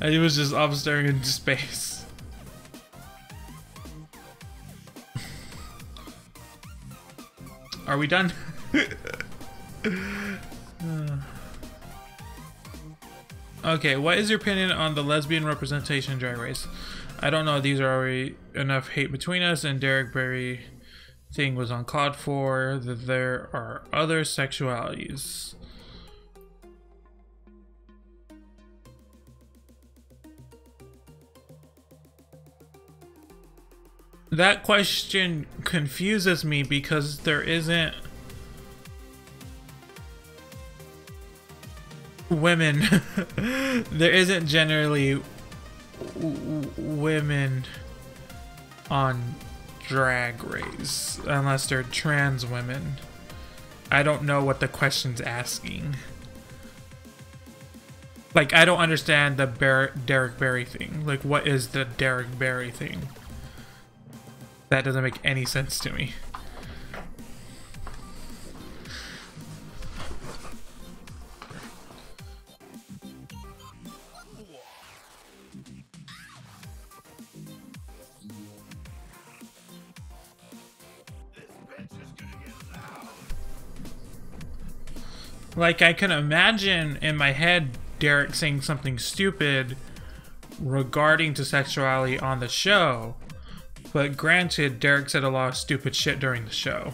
And he was just off staring into space. Are we done? Okay, what is your opinion on the lesbian representation in Drag Race? I don't know, these are already enough hate between us, and Derek Barry thing was uncalled for, that there are other sexualities. That question confuses me because there isn't women. There isn't generally women on Drag Race unless they're trans women. I don't know what the question's asking. Like, I don't understand the Derek Barry thing. Like, what is the Derek Barry thing? That doesn't make any sense to me. Like, I can imagine in my head Derek saying something stupid regarding to sexuality on the show. But granted, Derek said a lot of stupid shit during the show.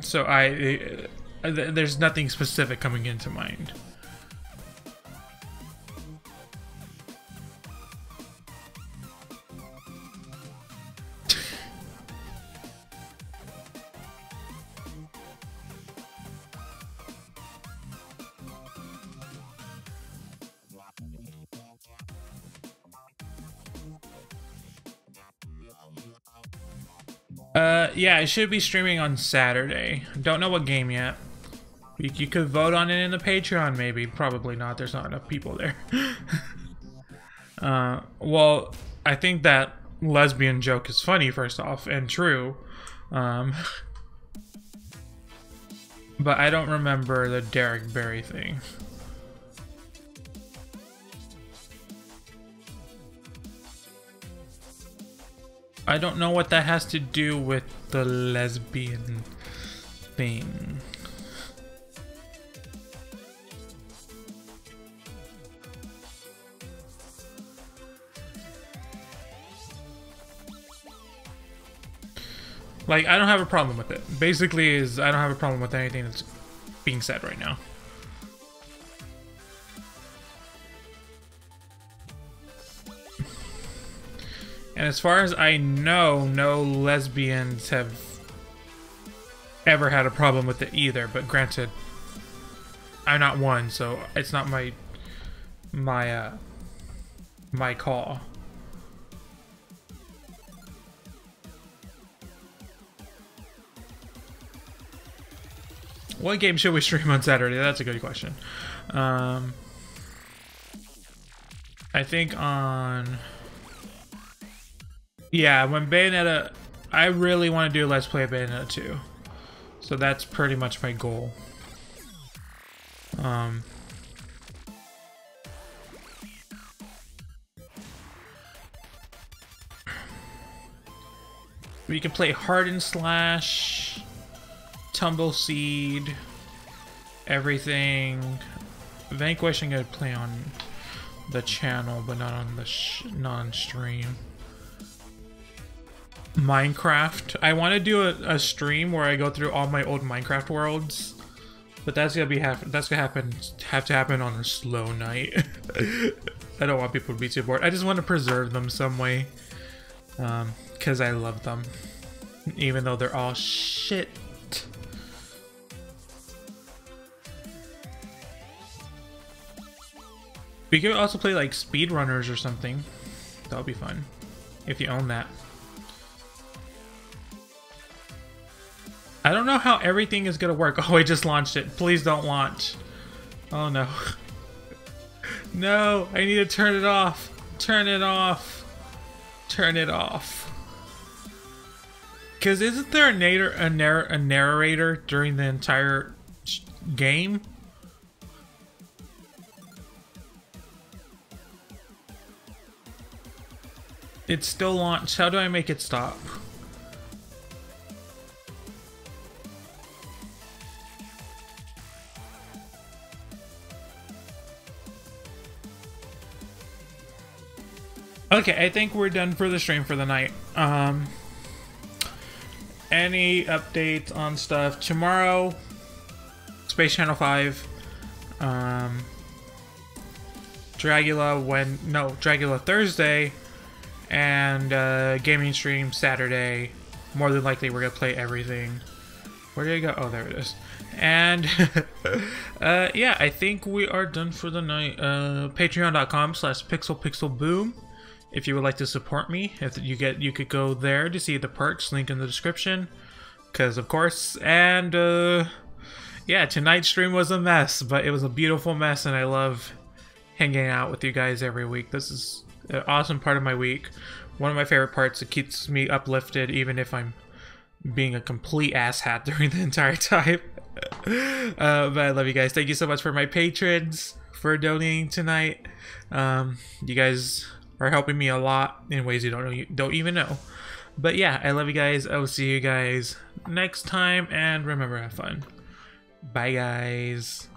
So there's nothing specific coming into mind. Yeah, it should be streaming on Saturday. Don't know what game yet. You could vote on it in the Patreon, maybe. Probably not. There's not enough people there. Well, I think that lesbian joke is funny, first off, and true. But I don't remember the Derek Barry thing. I don't know what that has to do with the lesbian thing. Like, I don't have a problem with it. Basically, I don't have a problem with anything that's being said right now. And as far as I know, no lesbians have ever had a problem with it either. But granted, I'm not one, so it's not my call. What game should we stream on Saturday? That's a good question. I think on... Yeah, when Bayonetta... I really want to do a Let's Play of Bayonetta 2. So that's pretty much my goal. We can play Harden Slash, Tumble Seed, everything. Vanquish I'm gonna play on the channel, but not on the non-stream. Minecraft. I want to do a stream where I go through all my old Minecraft worlds But that's gonna be have to happen on a slow night. I don't want people to be too bored. I just want to preserve them some way, because I love them, even though they're all shit. We could also play like speedrunners or something. That would be fun if you own that. I don't know how everything is gonna work. Oh, I just launched it. Please don't launch. Oh no. No, I need to turn it off. Turn it off. Turn it off. Because isn't there a narrator during the entire game? It's still launched. How do I make it stop? Okay, I think we're done for the stream for the night. Any updates on stuff? Tomorrow, Space Channel 5. Dragula Thursday. And gaming stream Saturday. More than likely we're gonna play everything. Where did it go? Oh, there it is. And yeah, I think we are done for the night. Patreon.com/pixelpixelboom. If you would like to support me, you could go there to see the perks, link in the description. Cause of course, and yeah, tonight's stream was a mess, but it was a beautiful mess, and I love hanging out with you guys every week. This is an awesome part of my week. One of my favorite parts. It keeps me uplifted, even if I'm being a complete asshat during the entire time. But I love you guys. Thank you so much for my patrons for donating tonight. You guys are helping me a lot in ways you don't even know. But yeah, I love you guys. I will see you guys next time, and remember, have fun. Bye, guys.